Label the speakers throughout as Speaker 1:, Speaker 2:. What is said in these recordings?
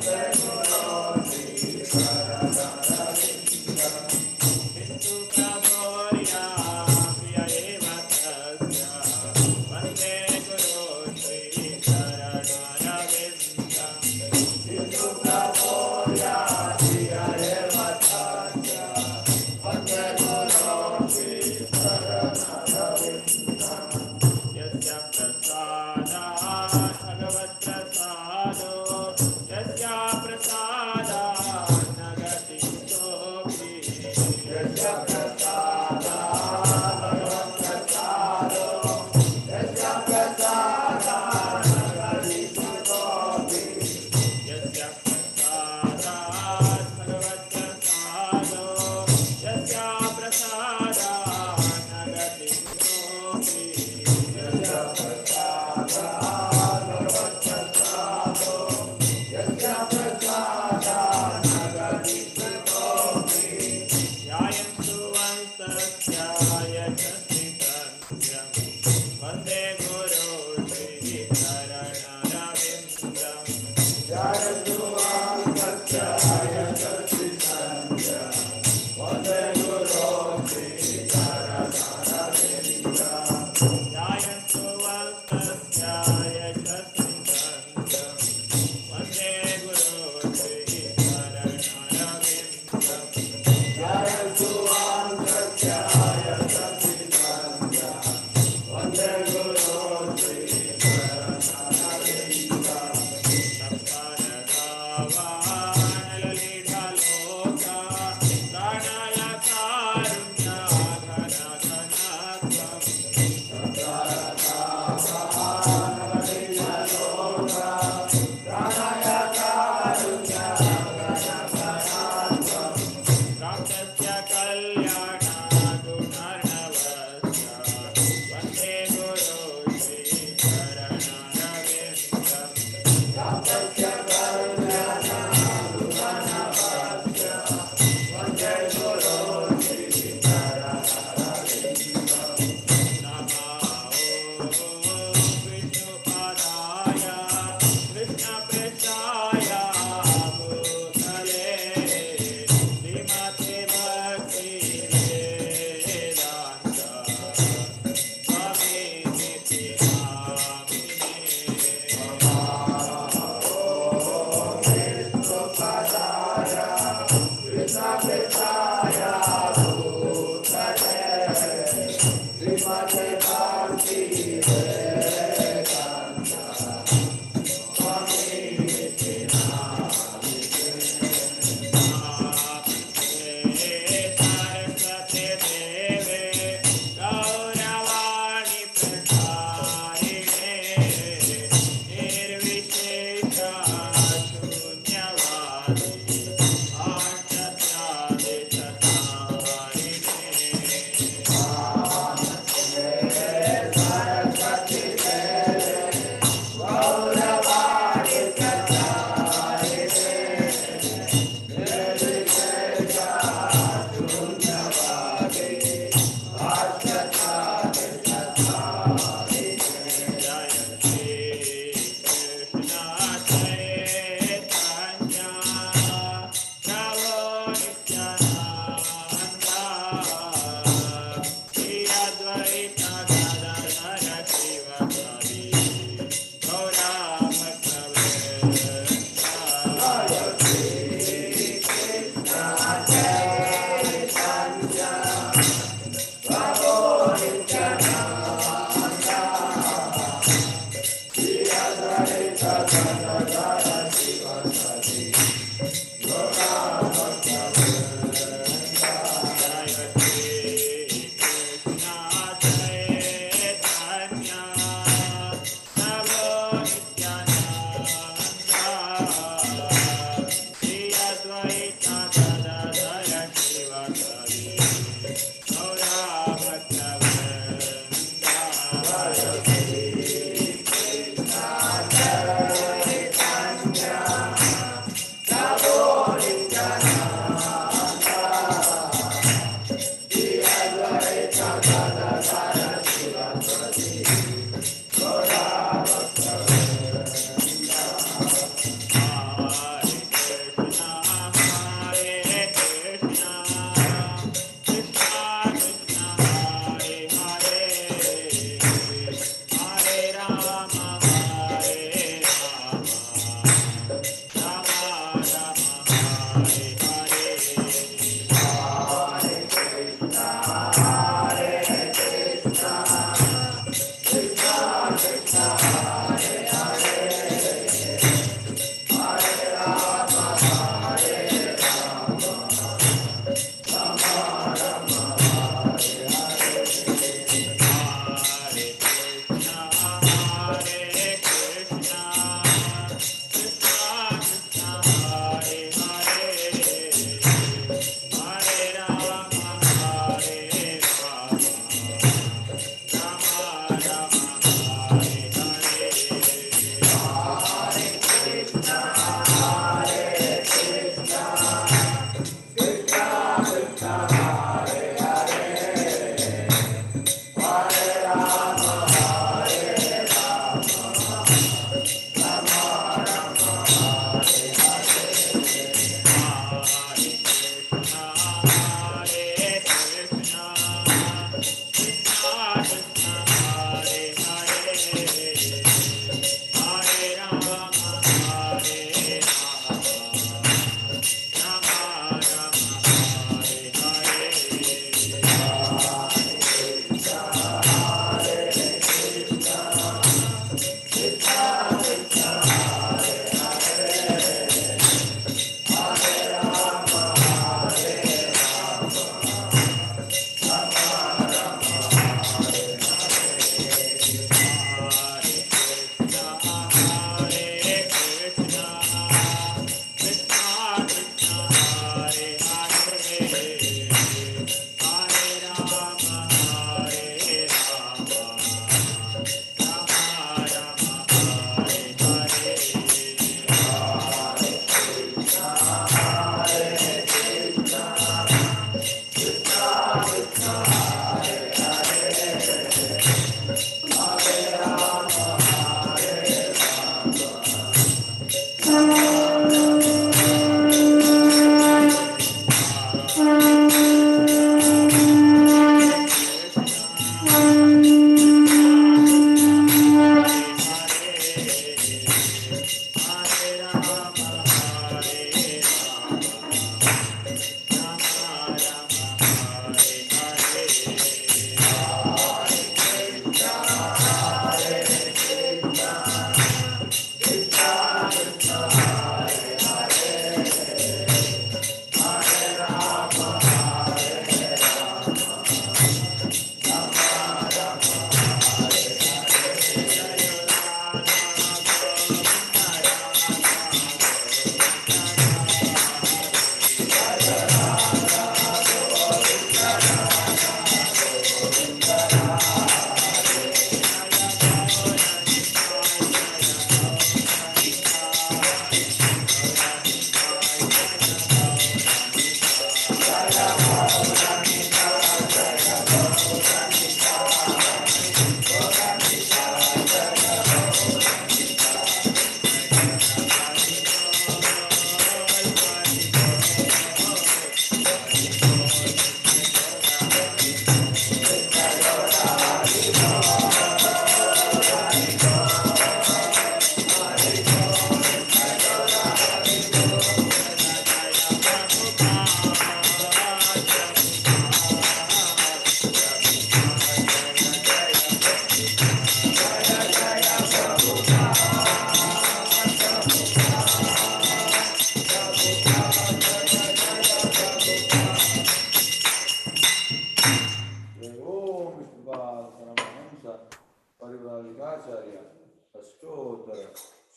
Speaker 1: Amen.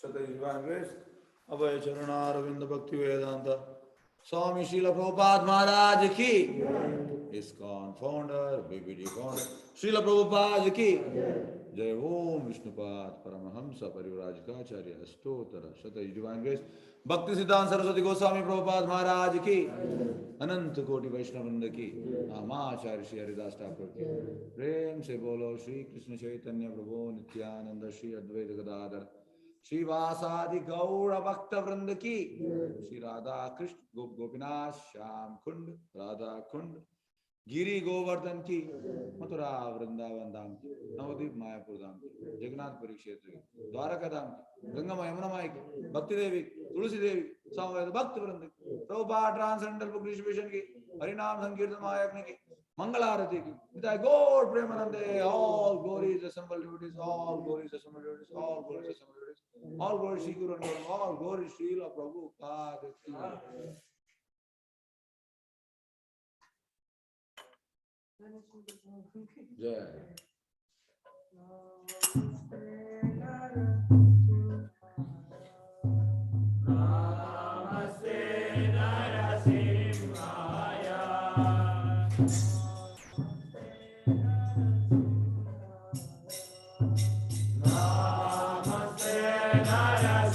Speaker 1: Divine Grace, Abhay Charanaravind Bhakti Vedanta, Swami Srila Prabhupada Maharaj ki, ISKCON founder, BBD founder, Srila Prabhupada ki, Jai Om Vishnupad Paramahamsa Parivrajkacharya Astotara, Shatayu Divine Grace, Bhakti Siddhanta Saraswati Goswami Prabhupada Maharaj ki, Anant Koti Vaishnavrinda ki, Amacharya Shri Haridas Thakur ki, Prem se bolo Shri Krishna Chaitanya Prabhu Nityananda Shri Advaita Gadadhar श्रीवासादि गौर भक्त वृंद की, श्री राधा कृष्ण गोपीनाथ श्याम कुंड राधा कुंड गिरी गोवर्धन की, मथुरा वृंदावन धाम की, नवदीप मायापुर धाम की, जगन्नाथपुरी क्षेत्र की, द्वारका धाम की, गंगा माई यमुना माई की, भक्ति देवी तुलसी देवी समवेत भक्त वृंद की, प्रभुपाद ट्रांसेंडेंटल बुक डिस्ट्रीब्यूशन की, हरिनाम संकीर्तन महायज्ञ की, मंगल आरती की, निताय गौर प्रेमानंदे, all glories assembled devotees, all glories assembled devotees, all glories assembled devotees, all glories Shri Guru and Guru, all glories Srila Prabhupada ki. Jai. Namaste Narasimhaya. Namaste Narasimhaya.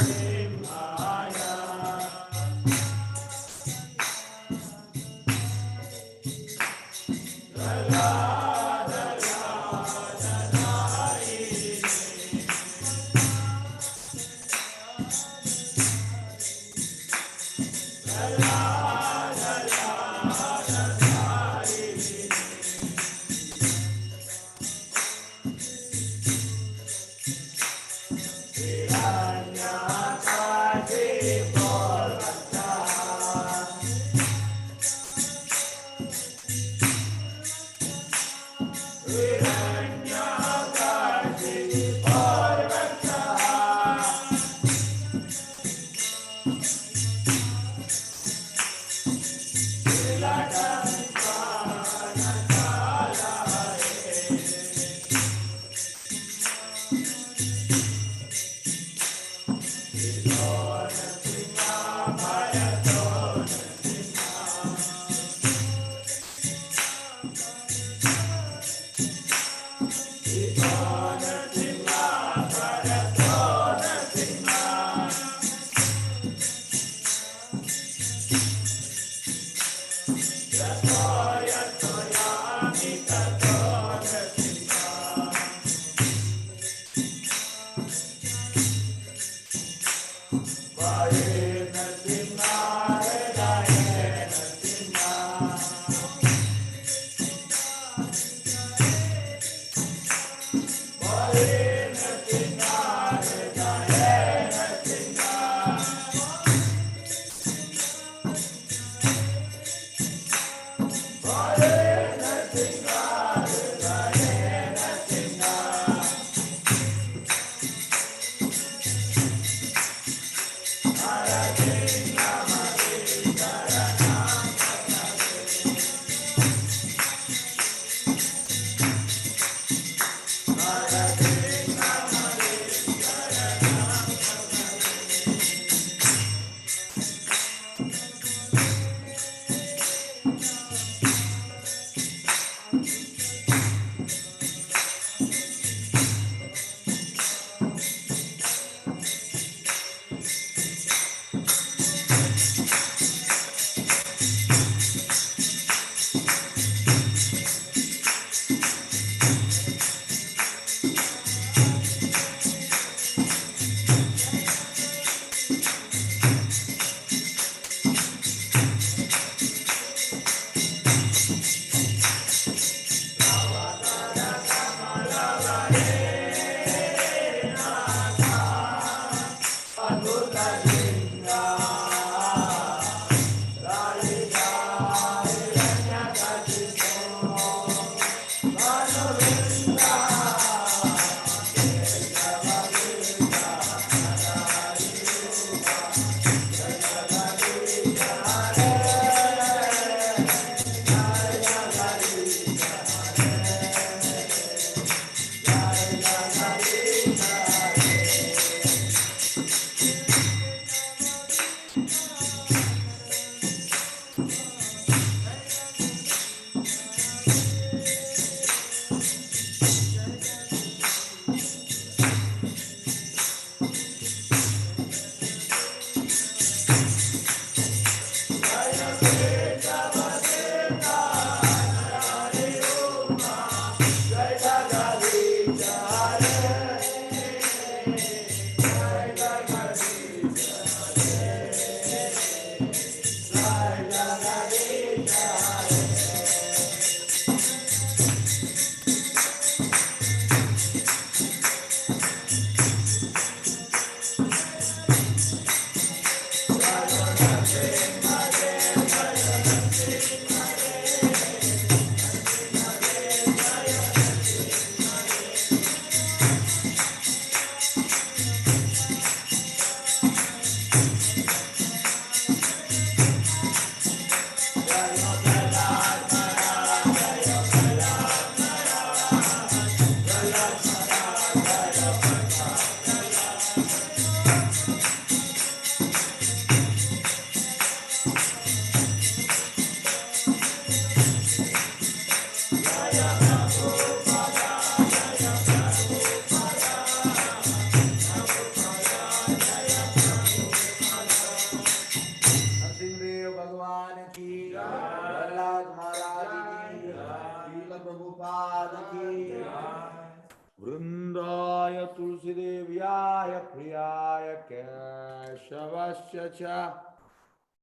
Speaker 1: प्रियाय केशवस्य च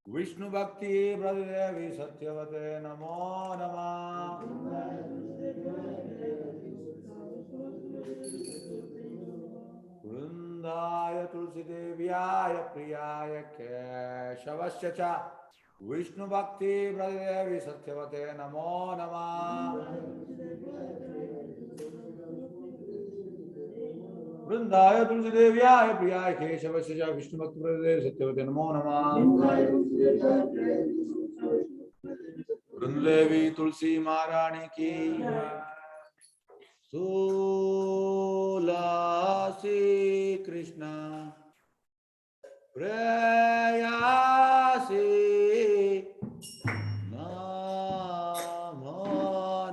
Speaker 1: विष्णु भक्ति प्रदेवी सत्यवते नमो नमः वृंदाय तुलसी देव्याय प्रियाय केशवस्य च विष्णु भक्ति प्रदेवी सत्यवते नमो नमः वृंदाय तुलसी देव्याय प्रियाय केशवस्य च विष्णु भक्ति प्रदेवी सत्यवते नमो नमः वृंदेवी तुलसी महारानी की तुलसी कृष्ण प्रेयसी नमो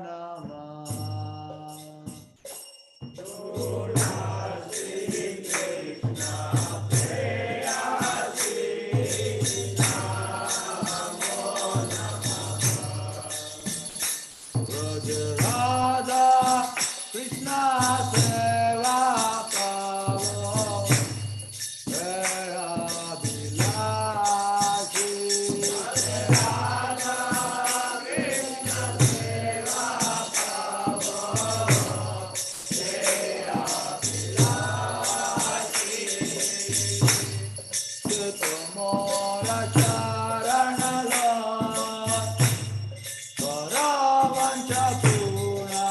Speaker 1: नमः तुलसी कृष्ण प्रेयसी नमो नमः ब्रज राधा कृष्ण सेवा पावो तेरा बिलासी राधा कृष्ण सेवा पावो तेरा बिलासी तुम्हारा चरण लो वंच पूर्णा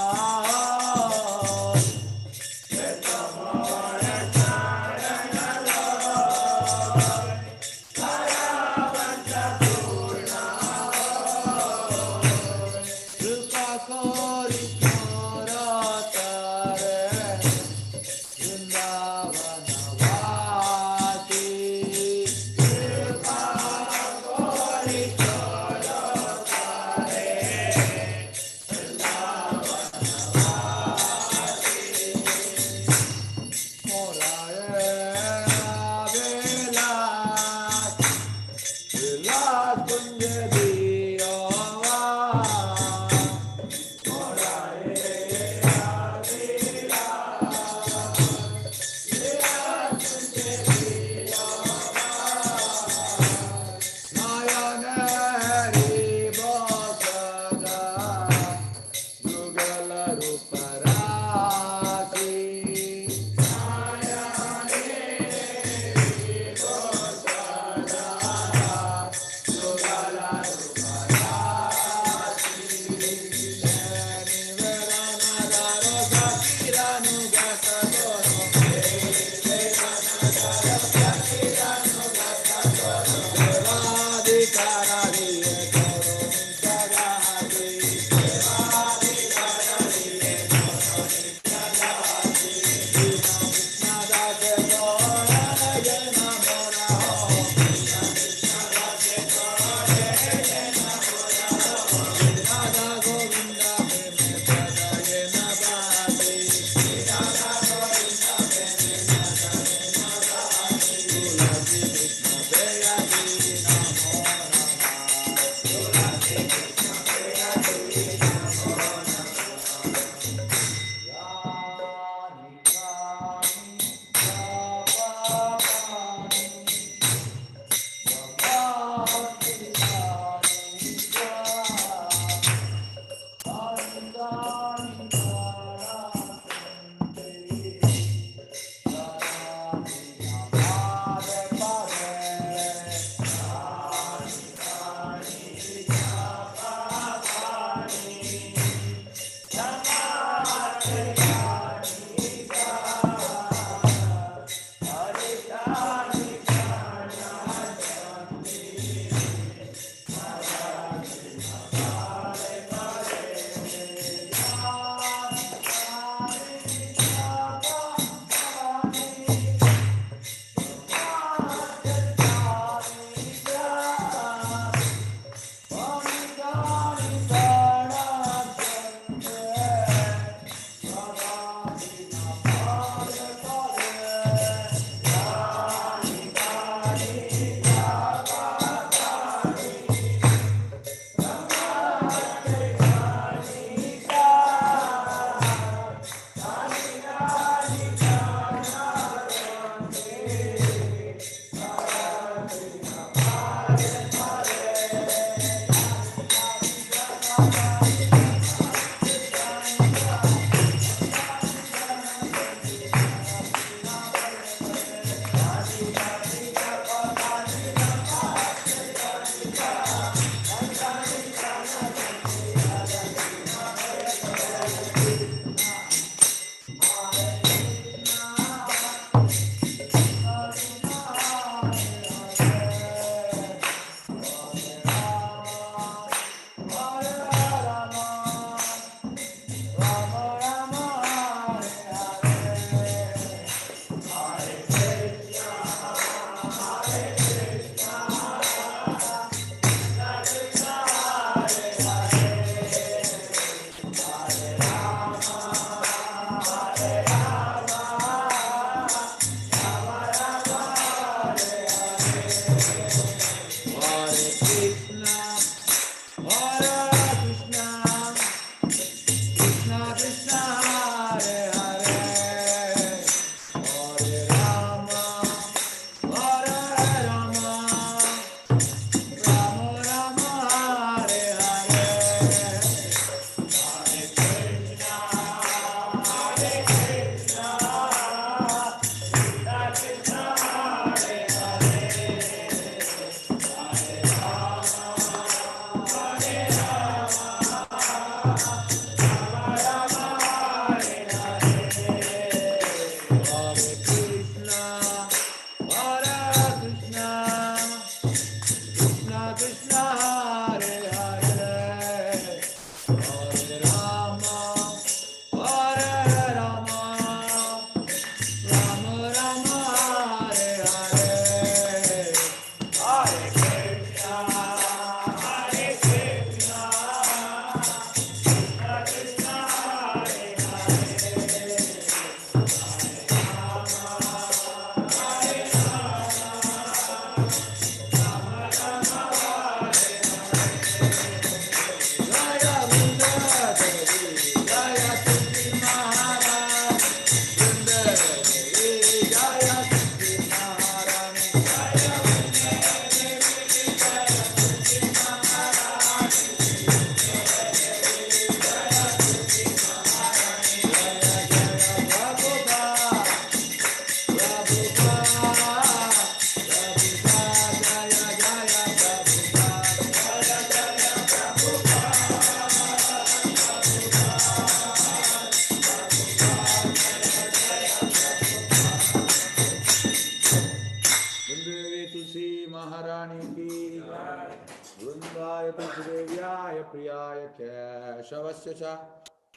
Speaker 1: प्रियाय केशवस्य च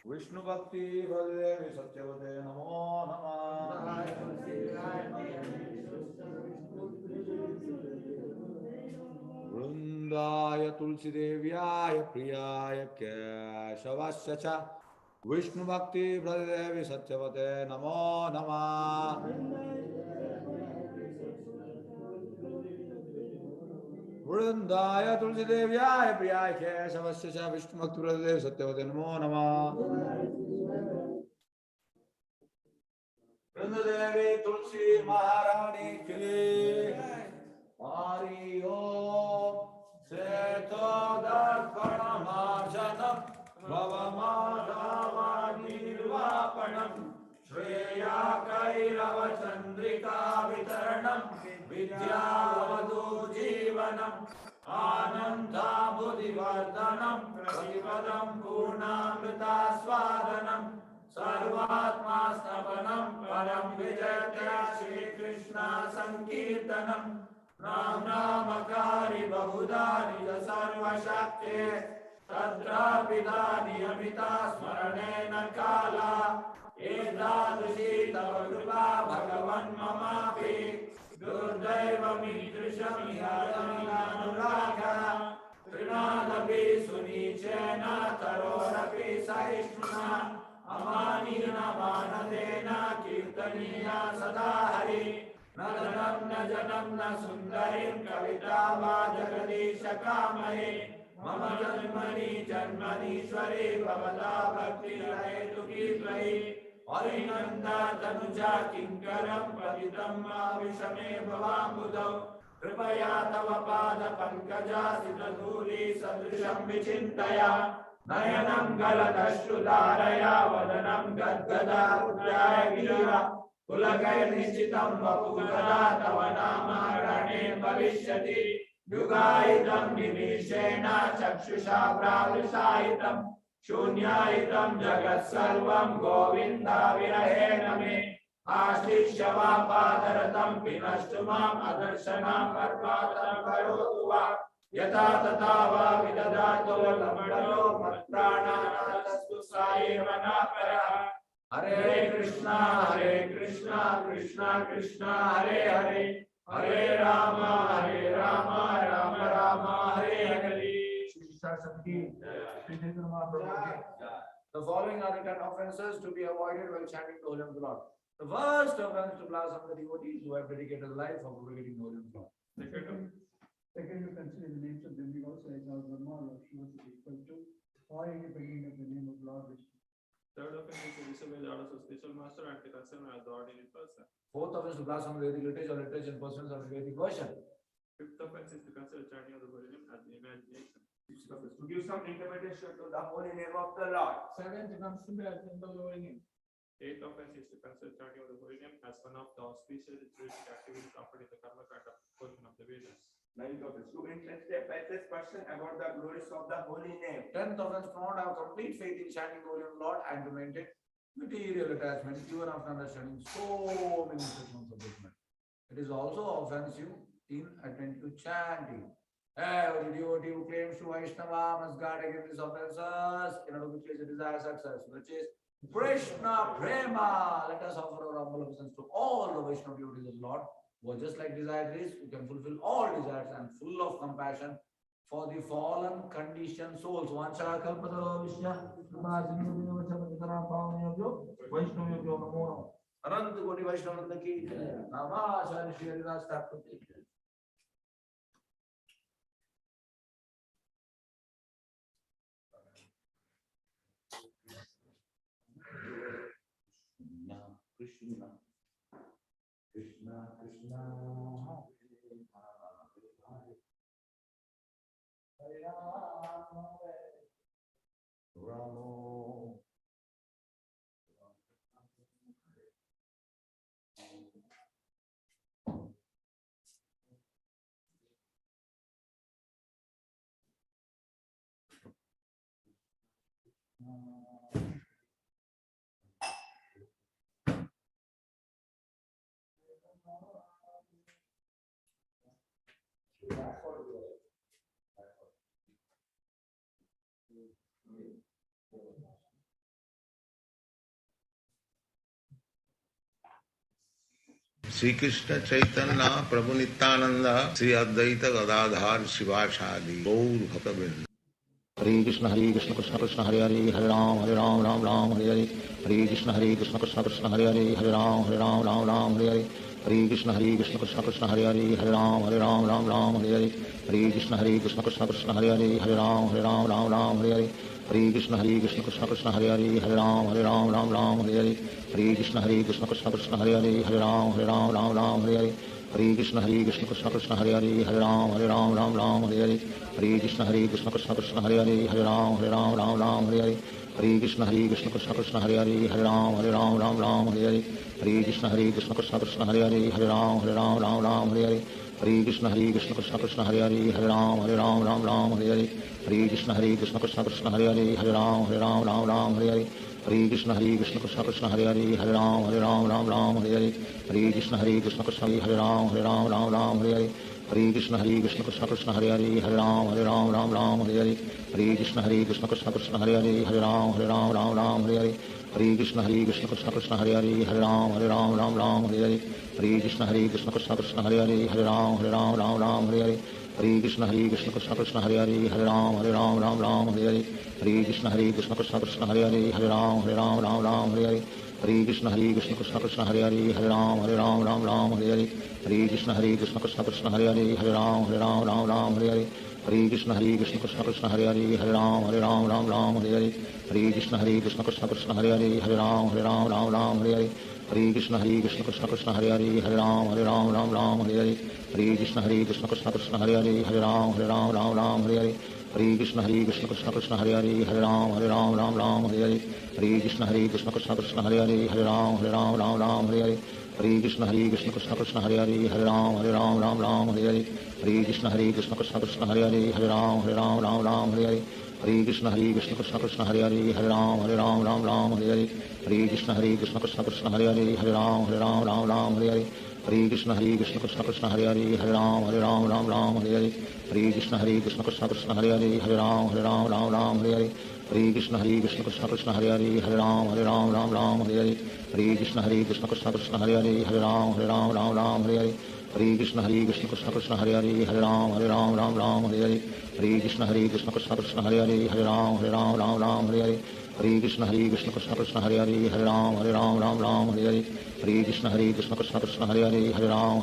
Speaker 1: विष्णु भक्ति बलदेवी सत्यवते नमो नमः। वृंदाय तुलसी देव्याय प्रियाय केशवस्य च विष्णु भक्ति बलदेवी सत्यवते नमो नमः। वृंदाय तुलसी देव्याय प्रियाय केशवस्य च विष्णु भक्ति प्रदेव सत्यवते नमो नमः। वृंददेवी तुलसी महारानी की हरि ओम। श्वेतो दर्पण मार्जनम भवमाधवा निर्वापणम श्रेया कैरव चंद्रिका वितरणम विद्यावधू जीवनम आनंदाबुधिवर्धनम प्रतिपदम पूर्णामृता स्वादनम सर्वात्मा स्तपनम परम विजयते श्री कृष्ण संकीर्तनम नाम नामकारी बहुधा निज सर्वशक्ते तत्र पिता नियमिता स्मरणेन काला एतादृशी तव कृपा भगवन् ममापि दुर्दैवमीदृशमिहानुरागा तृणादपि सुनीचेन तरोरपि सहिष्णुना अमानीन मानदेन कीर्तनीया सदा हरि न धनं न जनं न सुन्दरीं कविता वा जगदीश कामये मम जन्मनि जन्मनीश्वरे भवता भक्तिरहेतुकी त्वयि हरिनन्दा तनुजा किङ्करं पतितं मा विषमे भवाम्बुधौ कृपया तव पाद पङ्कजासितधूली सदृशं विचिन्तया नयनं गलदश्रुधारया वदनं गद्गदा उद्रायगिरिवा पुलकैर्निश्चितं वपुगदा तव नामारणे भविष्यति युगायितं निमीषेण चक्षुषा प्रावृषायितं शून्यायितं जगत्सर्वं गोविन्दा विरहेण मे आश्लिष्य वा पादरतं विनष्टु माम् अदर्शनां कर्मातरं करोतु वा यथा तथा वा विदधातो लमणो मत्प्राणानास्तु सा एव न परः हरे Krishna Krishna Krishna Hare Hare Hare Ram Ram Ram Hare Hare. The following are written offenses to be avoided while chanting the holy name of the Lord. The first offense to blast on the devotees who have dedicated life for propagating the holy name of the Lord.
Speaker 2: Second, you consider the names of demigods like Lord Brahma, Lord Shiva is equal to, or independent of the name of Lord Vishnu.
Speaker 3: Third offense is to disobey the orders of spiritual master and to concern as the ordinary person.
Speaker 1: Fourth offense to blaspheme Vedic literature or literature and persons of the Vedic version.
Speaker 3: Fifth offense is to consider chanting of the holy name as the imagination.
Speaker 4: To give some interpretation to the holy name of the Lord.
Speaker 2: Seventh, to consider the holy name.
Speaker 3: Eighth offense is to consider chanting of the holy name as one of the auspicious ritualistic activities offered in the karma kanda portion of the Vedas.
Speaker 4: Ninth offense, to interest a faithless person about the glories of the holy name.
Speaker 1: 10th offense, to not have complete faith in chanting the holy name of Lord and to maintain material attachment even after understanding so many instructions of Brahman. It is also offensive in attentive chanting. Every devotee who claims to Vaishnava must guard against these offenses in order to chase a desired success, which is Krishna Prema. Let us offer our humble obeisance to all the Vaishnava devotees of Lord who are just like desirous, who can fulfill all desires and full of compassion for the fallen conditioned souls. Vancha kalpataro vishya Vaishnavyo namo Anant Koti Vaishnavanda ki Namah Shri Haridas Thakur ki Krishna Krishna Krishna Hare Ramo
Speaker 5: Shri Krishna Chaitanya Prabhu Nityanand Shri Advaita Gadadhar शिवासादि Gaur भक्तवृंद।
Speaker 6: Hare Krishna Krishna Krishna Hare Hare Hare Ram Ram Ram Hare Hare Hare Krishna Krishna Krishna Hare Hare Hare Ram Ram Hare Hare Hare Krishna Krishna Krishna Hare Hare Hare Ram Ram Hare Hare Hare Krishna Krishna Krishna Hare Hare Hare Ram Hare Hare Hare Krishna Krishna Krishna Hare Hare Hare Ram Hare Hare Hare Krishna Krishna Krishna Hare Hare Hare Ram Hare Hare Hare Krishna Krishna Krishna Hare Hare Hare Ram Hare Hare Hare Krishna Krishna Krishna Hare Hare Hare Ram Hare Hare Hare Krishna Krishna Krishna Hare Hare Hare Ram Hare Hare Hare Krishna Krishna Krishna Hare Hare Hare Ram Hare Hare Hare Krishna Krishna Krishna Hare Hare Hare Ram Hare Hare Hare Krishna Krishna Krishna Hare Hare Hare Ram Hare Hare Hare Krishna Krishna Krishna Hare Hare Hare Ram Hare Hare Hare Krishna Krishna Krishna Hare Ram Hare Hare Hare Krishna Krishna Krishna Hare Hare Hare Ram Hare Hare Hare Krishna Krishna Krishna Hare Hare Hare Ram Hare Hare Hare Krishna Krishna Krishna Hare Hare Hare Ram Hare Hare Hare Krishna Krishna Krishna Krishna Hare Hare Hare Ram Hare Hare Hare Krishna Krishna Krishna Hare Hare Hare Ram Hare Hare Hare Krishna Krishna Krishna Krishna Hare Hare Hare Ram Hare Hare Hare Krishna Krishna Krishna Hare Hare Hare Ram Hare Hare Hare Krishna Krishna Krishna Hare Hare Hare Ram Hare Hare Hare Krishna Krishna Krishna Hare Hare Hare Ram Hare Hare Hare Krishna Krishna Krishna Krishna Hare Hare Hare Ram Hare Hare Hare Krishna Krishna Krishna Hare Hare Hare Ram Hare Hare Hare Krishna Krishna Krishna Hare Hare Hare Ram Hare Hare Hare Krishna Krishna Krishna Hare Hare Hare Ram Hare Hare Hare Krishna Krishna Krishna Krishna Hare Hare Hare Ram Hare Hare Hare Krishna Krishna Krishna Hare Hare Hare Ram Hare Hare Hare Krishna Krishna Krishna Krishna Hare Hare Hare Ram Hare Hare Hare Krishna Krishna Krishna Hare Hare Hare Ram Hare Hare Hare Krishna Krishna Krishna Krishna Hare Hare Hare Ram Hare Hare Hare Krishna Krishna Krishna Hare Hare Hare Ram Hare Hare Hare Krishna Krishna Krishna Krishna Hare Hare Hare Ram Hare Hare Hare Krishna Krishna Krishna Hare Hare Hare Ram Hare Hare Hare Krishna Krishna Krishna Krishna Hare Hare Hare Ram Hare Hare Hare Krishna Krishna Krishna Hare Hare Hare Ram Hare Hare Hare Krishna Krishna Krishna Krishna Hare Hare Hare Ram Hare Hare Hare Krishna Krishna Krishna Hare Hare Hare Ram Hare Hare Hare Krishna Krishna Krishna Hare Hare Hare Ram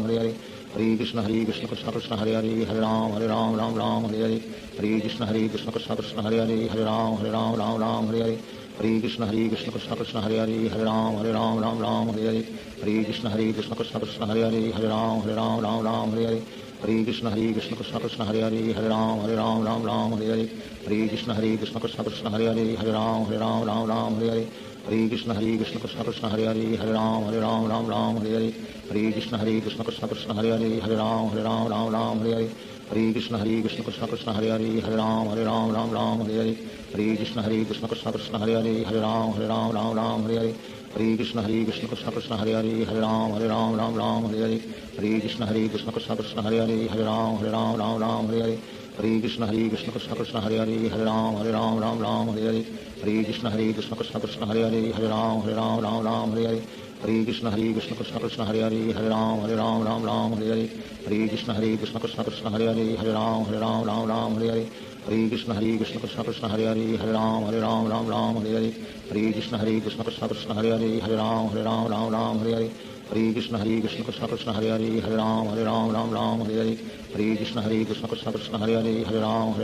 Speaker 6: Hare Hare Hare Krishna Krishna Krishna Hare Hare Hare Ram Ram Ram Hare Hare Hare Krishna Krishna Krishna Hare Hare Hare Ram Ram Hare Hare Hare Krishna Krishna Krishna Hare Hare Hare Ram Ram Hare Hare Hare Krishna Krishna Krishna Hare Hare Hare Ram Ram Hare Hare Hare Krishna Krishna Krishna Hare Hare Hare Ram Ram Hare Hare Hare Krishna Krishna Krishna Hare Hare Hare Ram Ram Hare Hare Hare Krishna Krishna Krishna Hare Hare Hare Ram Hare Hare Hare Krishna Krishna Krishna Hare Hare Hare Ram Hare Hare Hare Krishna Krishna Krishna Hare Hare Hare Ram Hare Hare Hare Krishna Krishna Krishna Hare Hare Hare Ram Hare Hare Hare Krishna Krishna Krishna Hare Hare Hare Ram Hare Hare Hare Krishna Krishna Krishna Hare Hare Hare Ram Hare Hare Hare Krishna Krishna Krishna Hare Hare Hare Ram Hare Hare Hare Krishna Krishna Krishna Hare Hare Hare Ram Hare Hare Hare Krishna Krishna Krishna Hare Hare Hare Ram Hare Hare Hare Krishna Krishna Krishna Hare Hare Hare Ram Hare Hare Hare Krishna Krishna Krishna Hare Hare Hare Ram Hare Hare Hare Krishna Krishna Krishna Hare Hare Hare Ram Hare Hare Hare Krishna Krishna Krishna Hare Hare Hare Ram Hare Hare Hare Krishna Krishna Krishna Hare Hare Hare Ram Hare Hare Hare Krishna Krishna Krishna Hare Hare Hare Ram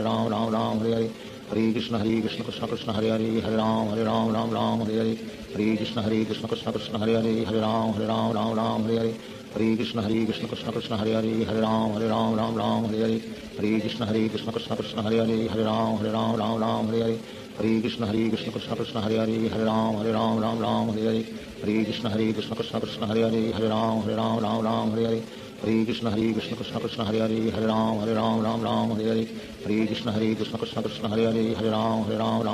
Speaker 6: Hare Hare Hare Krishna Krishna Krishna Hare Hare Hare Ram Hare Hare Hare Krishna Krishna Krishna Hare Hare Hare Ram Hare Hare Hare Krishna Krishna Krishna Hare Hare Hare Ram Hare Hare Hare Krishna Krishna Krishna Hare Hare Hare Ram Hare Hare Hare Krishna Krishna Krishna Hare Hare Hare Ram Hare Hare Hare Krishna Krishna Krishna Hare Hare Hare Ram Hare Hare Hare Krishna Krishna Krishna Hare Hare Hare Ram Hare Hare Hare Krishna Krishna Krishna Hare Hare Hare Ram Hare Hare Hare Krishna Krishna Krishna Hare Hare Hare Ram Hare Hare Hare Krishna Krishna Krishna Hare Hare Hare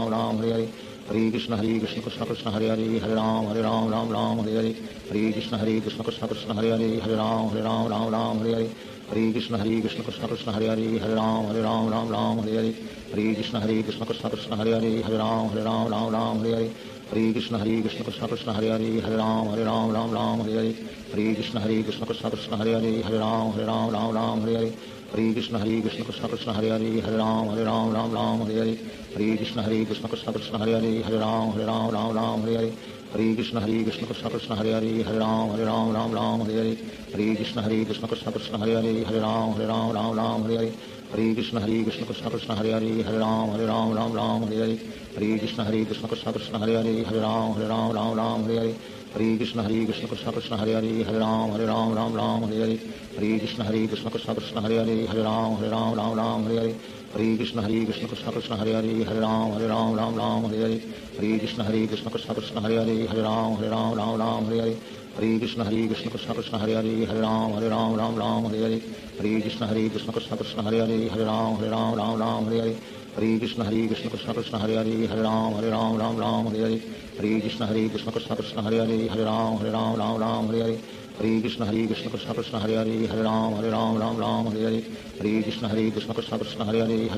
Speaker 6: Ram Hare Hare Hare Krishna Krishna Krishna Hare Hare Hare Ram Hare Hare Hare Krishna Krishna Krishna Hare Hare Hare Ram Hare Hare Hare Krishna Krishna Krishna Hare Hare Hare Ram Hare Hare Hare Krishna Krishna Krishna Hare Hare Hare Ram Hare Hare Hare Krishna Krishna Krishna Hare Hare Hare Ram Hare Hare Hare Krishna Krishna Krishna Hare Hare Hare Ram Hare Hare Hare Krishna Krishna Krishna Hare Hare Hare Ram Hare Hare Hare Krishna Krishna Krishna Hare Hare Hare Ram Hare Hare Krishna Krishna Krishna Hare Hare Hare Ram Hare Hare Krishna Krishna Krishna Hare Hare Hare Ram Hare Hare Krishna Krishna Krishna Hare Hare Hare Ram Hare Hare Krishna Krishna Krishna Hare Hare Hare Ram Hare Hare Krishna Krishna Krishna Hare Hare Hare Ram Hare Hare Krishna Krishna Krishna Hare Hare Hare Ram Hare Hare Krishna Krishna Krishna Hare Hare Hare Ram Hare Hare Krishna Krishna Krishna Hare Hare Hare Ram Hare Hare Krishna Krishna Krishna Hare Hare Hare Ram Hare Hare Krishna Krishna Krishna Hare Hare Hare Ram Hare Hare Krishna Krishna Krishna Hare Hare Hare Ram Hare Hare Krishna Krishna Krishna Hare Hare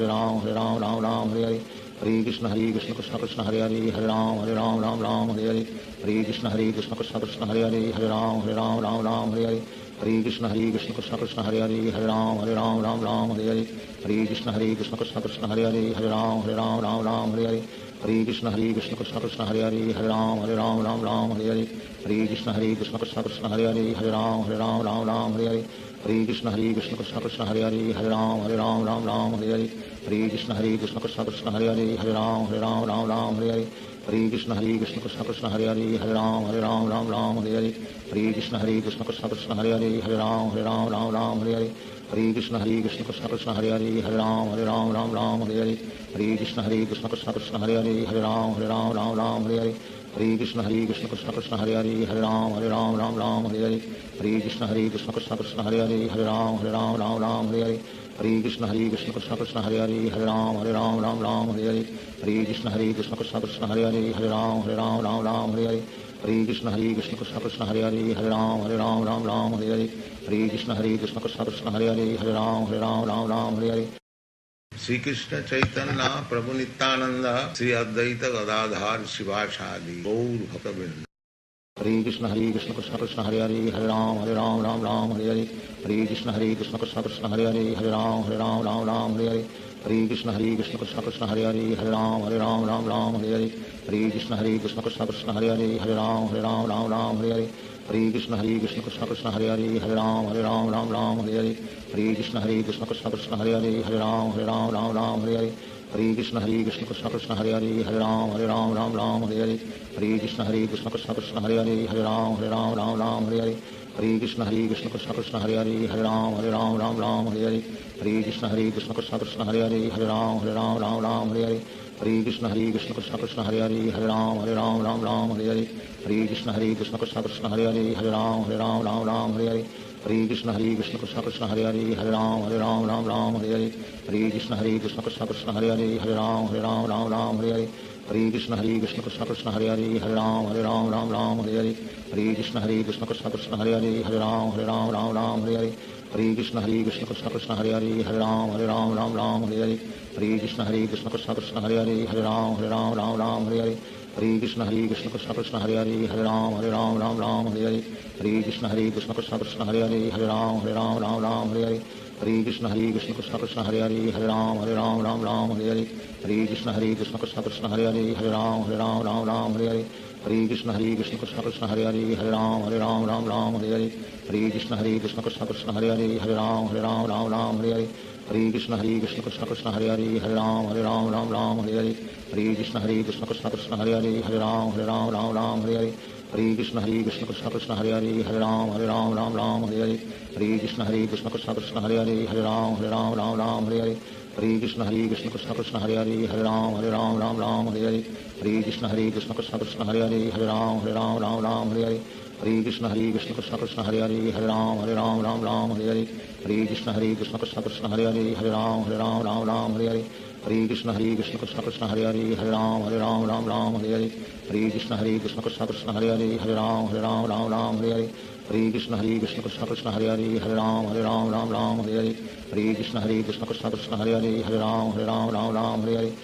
Speaker 6: Hare Ram Hare Hare Krishna Krishna Krishna Hare Hare Hare Ram Hare Hare Krishna Krishna Krishna Hare Hare Hare Ram Hare Hare Krishna Krishna Krishna Hare Hare Hare Ram Hare Hare Krishna Krishna Krishna Hare Hare Hare Ram Hare Hare Krishna Krishna Krishna Hare Hare Hare Ram Hare Hare Krishna Krishna Krishna Hare Hare Hare Ram Hare Hare Krishna Krishna Krishna Hare Hare Hare Ram Hare Hare Krishna Krishna Krishna Hare Hare Hare Ram Hare Hare Krishna Krishna Krishna Hare Hare Hare Ram Hare Hare Krishna Krishna Krishna Hare Hare Hare Ram Hare Hare Krishna Krishna Krishna Hare Hare Hare Ram Hare Hare Krishna Krishna Krishna Hare Hare Hare Ram Hare Hare Krishna Krishna Krishna Hare Hare Hare Ram Hare Hare Krishna Krishna Krishna Hare Hare Hare Ram Hare Hare Krishna Krishna Krishna Hare Hare Hare Ram Hare Hare Krishna Krishna Krishna Hare Hare Hare Ram Hare Hare Krishna Krishna Krishna Hare Hare Hare Ram Hare
Speaker 5: Shri Krishna Chaitanya Prabhu Nityanand Shri Advaita Gadadhar शिवासादि Gaur भक्तवृंद
Speaker 6: Hare Krishna Krishna Krishna Hare Hare Hare Ram Hare Hare Hare Krishna Krishna Krishna Hare Hare Hare Ram Hare Hare Krishna Krishna Krishna Hare Hare Hare Ram Hare Hare Krishna Krishna Krishna Hare Hare Hare Ram Hare Hare Krishna Krishna Krishna Hare Hare Hare Ram Ram Ram Hare Hare Hare Krishna Krishna Krishna Hare Hare Hare Ram Ram Hare Hare Hare Krishna Krishna Krishna Hare Hare Hare Ram Ram Hare Hare Hare Krishna Krishna Krishna Hare Hare Hare Ram Ram Hare Hare Hare Krishna Krishna Krishna Hare Hare Hare Ram Ram Hare Hare Hare Krishna Krishna Krishna Hare Hare Hare Ram Ram Hare Hare Hare Krishna Krishna Krishna Hare Hare Hare Ram Ram Hare Hare Hare Krishna Krishna Krishna Hare Hare Hare Ram Ram Hare Hare Hare Krishna Krishna Krishna Hare Hare Hare Ram Ram Hare Hare Hare Krishna Krishna Krishna Hare Hare Hare Ram Ram Hare Hare Hare Krishna Krishna Krishna Hare Hare Hare Ram Ram Hare Hare Hare Krishna Krishna Krishna Hare Hare Hare Ram Ram Hare Hare Hare Krishna Krishna Krishna Hare Hare Hare Ram Ram Hare Hare Hare Krishna Krishna Krishna Hare Hare Hare Ram Ram Hare Hare Hare Krishna Krishna Krishna Hare Hare Hare Ram Ram Hare Hare Hare Krishna Krishna Krishna Hare Hare Hare Ram Ram Hare Hare Hare Krishna Krishna Krishna Hare Hare Hare Ram Ram Hare Hare Hare Krishna Krishna Krishna Hare Hare Hare Ram Ram Hare Hare Hare Krishna Krishna Krishna Hare Hare Hare Ram Ram Hare Hare Hare Krishna Krishna Krishna Hare Hare Hare Ram Ram Hare Hare Hare Krishna Krishna Krishna Hare Hare Hare Ram Ram Hare Hare Hare Krishna Krishna Krishna Hare Hare Hare Ram Ram Hare Hare Hare Krishna Krishna Krishna Hare Hare Hare Ram Ram Hare Hare Hare Krishna Krishna Krishna Hare Hare Hare Ram Ram Hare Hare Hare Krishna Krishna Krishna Hare Hare Hare Ram Ram Hare Hare Hare Krishna Krishna Krishna Hare Hare Hare Ram Ram Hare Hare Hare Krishna Krishna Krishna Hare Hare Hare Ram Ram Hare Hare Hare Krishna Krishna Krishna Hare Hare Hare Ram Ram Hare Hare Hare Krishna Krishna Krishna Hare Hare Hare Ram Ram Hare Hare Hare Krishna Krishna Krishna Hare Hare Hare Ram Ram Hare Hare Hare Krishna Krishna Krishna Hare Hare Hare Ram Ram Hare Hare Hare Krishna Krishna Krishna Hare Hare Hare Ram Ram Hare Hare Hare Krishna Krishna Krishna Hare Hare Hare Ram Ram Hare Hare Hare Krishna Krishna Krishna Hare Hare Hare Ram Ram Hare Hare Hare Krishna Krishna Krishna Hare Hare Hare Ram Ram Hare Hare Hare Krishna Krishna Krishna Hare Hare Hare Ram Ram Hare Hare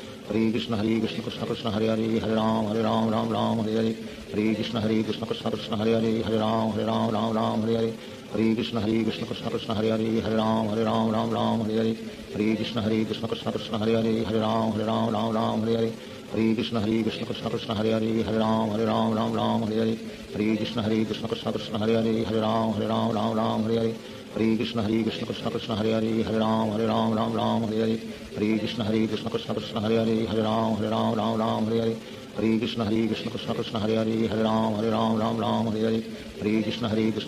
Speaker 6: Hare Krishna Krishna Krishna Hare Hare Hare Ram Ram Hare Hare Hare Krishna Krishna Krishna Hare Hare Hare Ram Ram Hare Hare Hare Krishna Krishna Krishna Hare Hare Hare Ram Ram Hare Hare Hare Krishna Krishna Krishna Hare Hare Hare Ram Ram Hare Hare Hare Krishna Krishna Krishna Hare Hare Hare Ram Ram Hare Hare Hare Krishna Krishna Krishna Hare Hare Hare Ram Ram Hare Hare Hare Krishna Krishna Krishna Hare Hare Hare Ram Ram Hare Hare Hare Krishna Krishna Krishna Hare Hare Hare Ram Ram Hare Hare Hare Krishna Krishna Krishna Hare Hare Hare Ram Ram Hare Hare Hare Krishna Krishna Krishna Hare Hare Hare Ram Ram Hare Hare Hare Krishna Krishna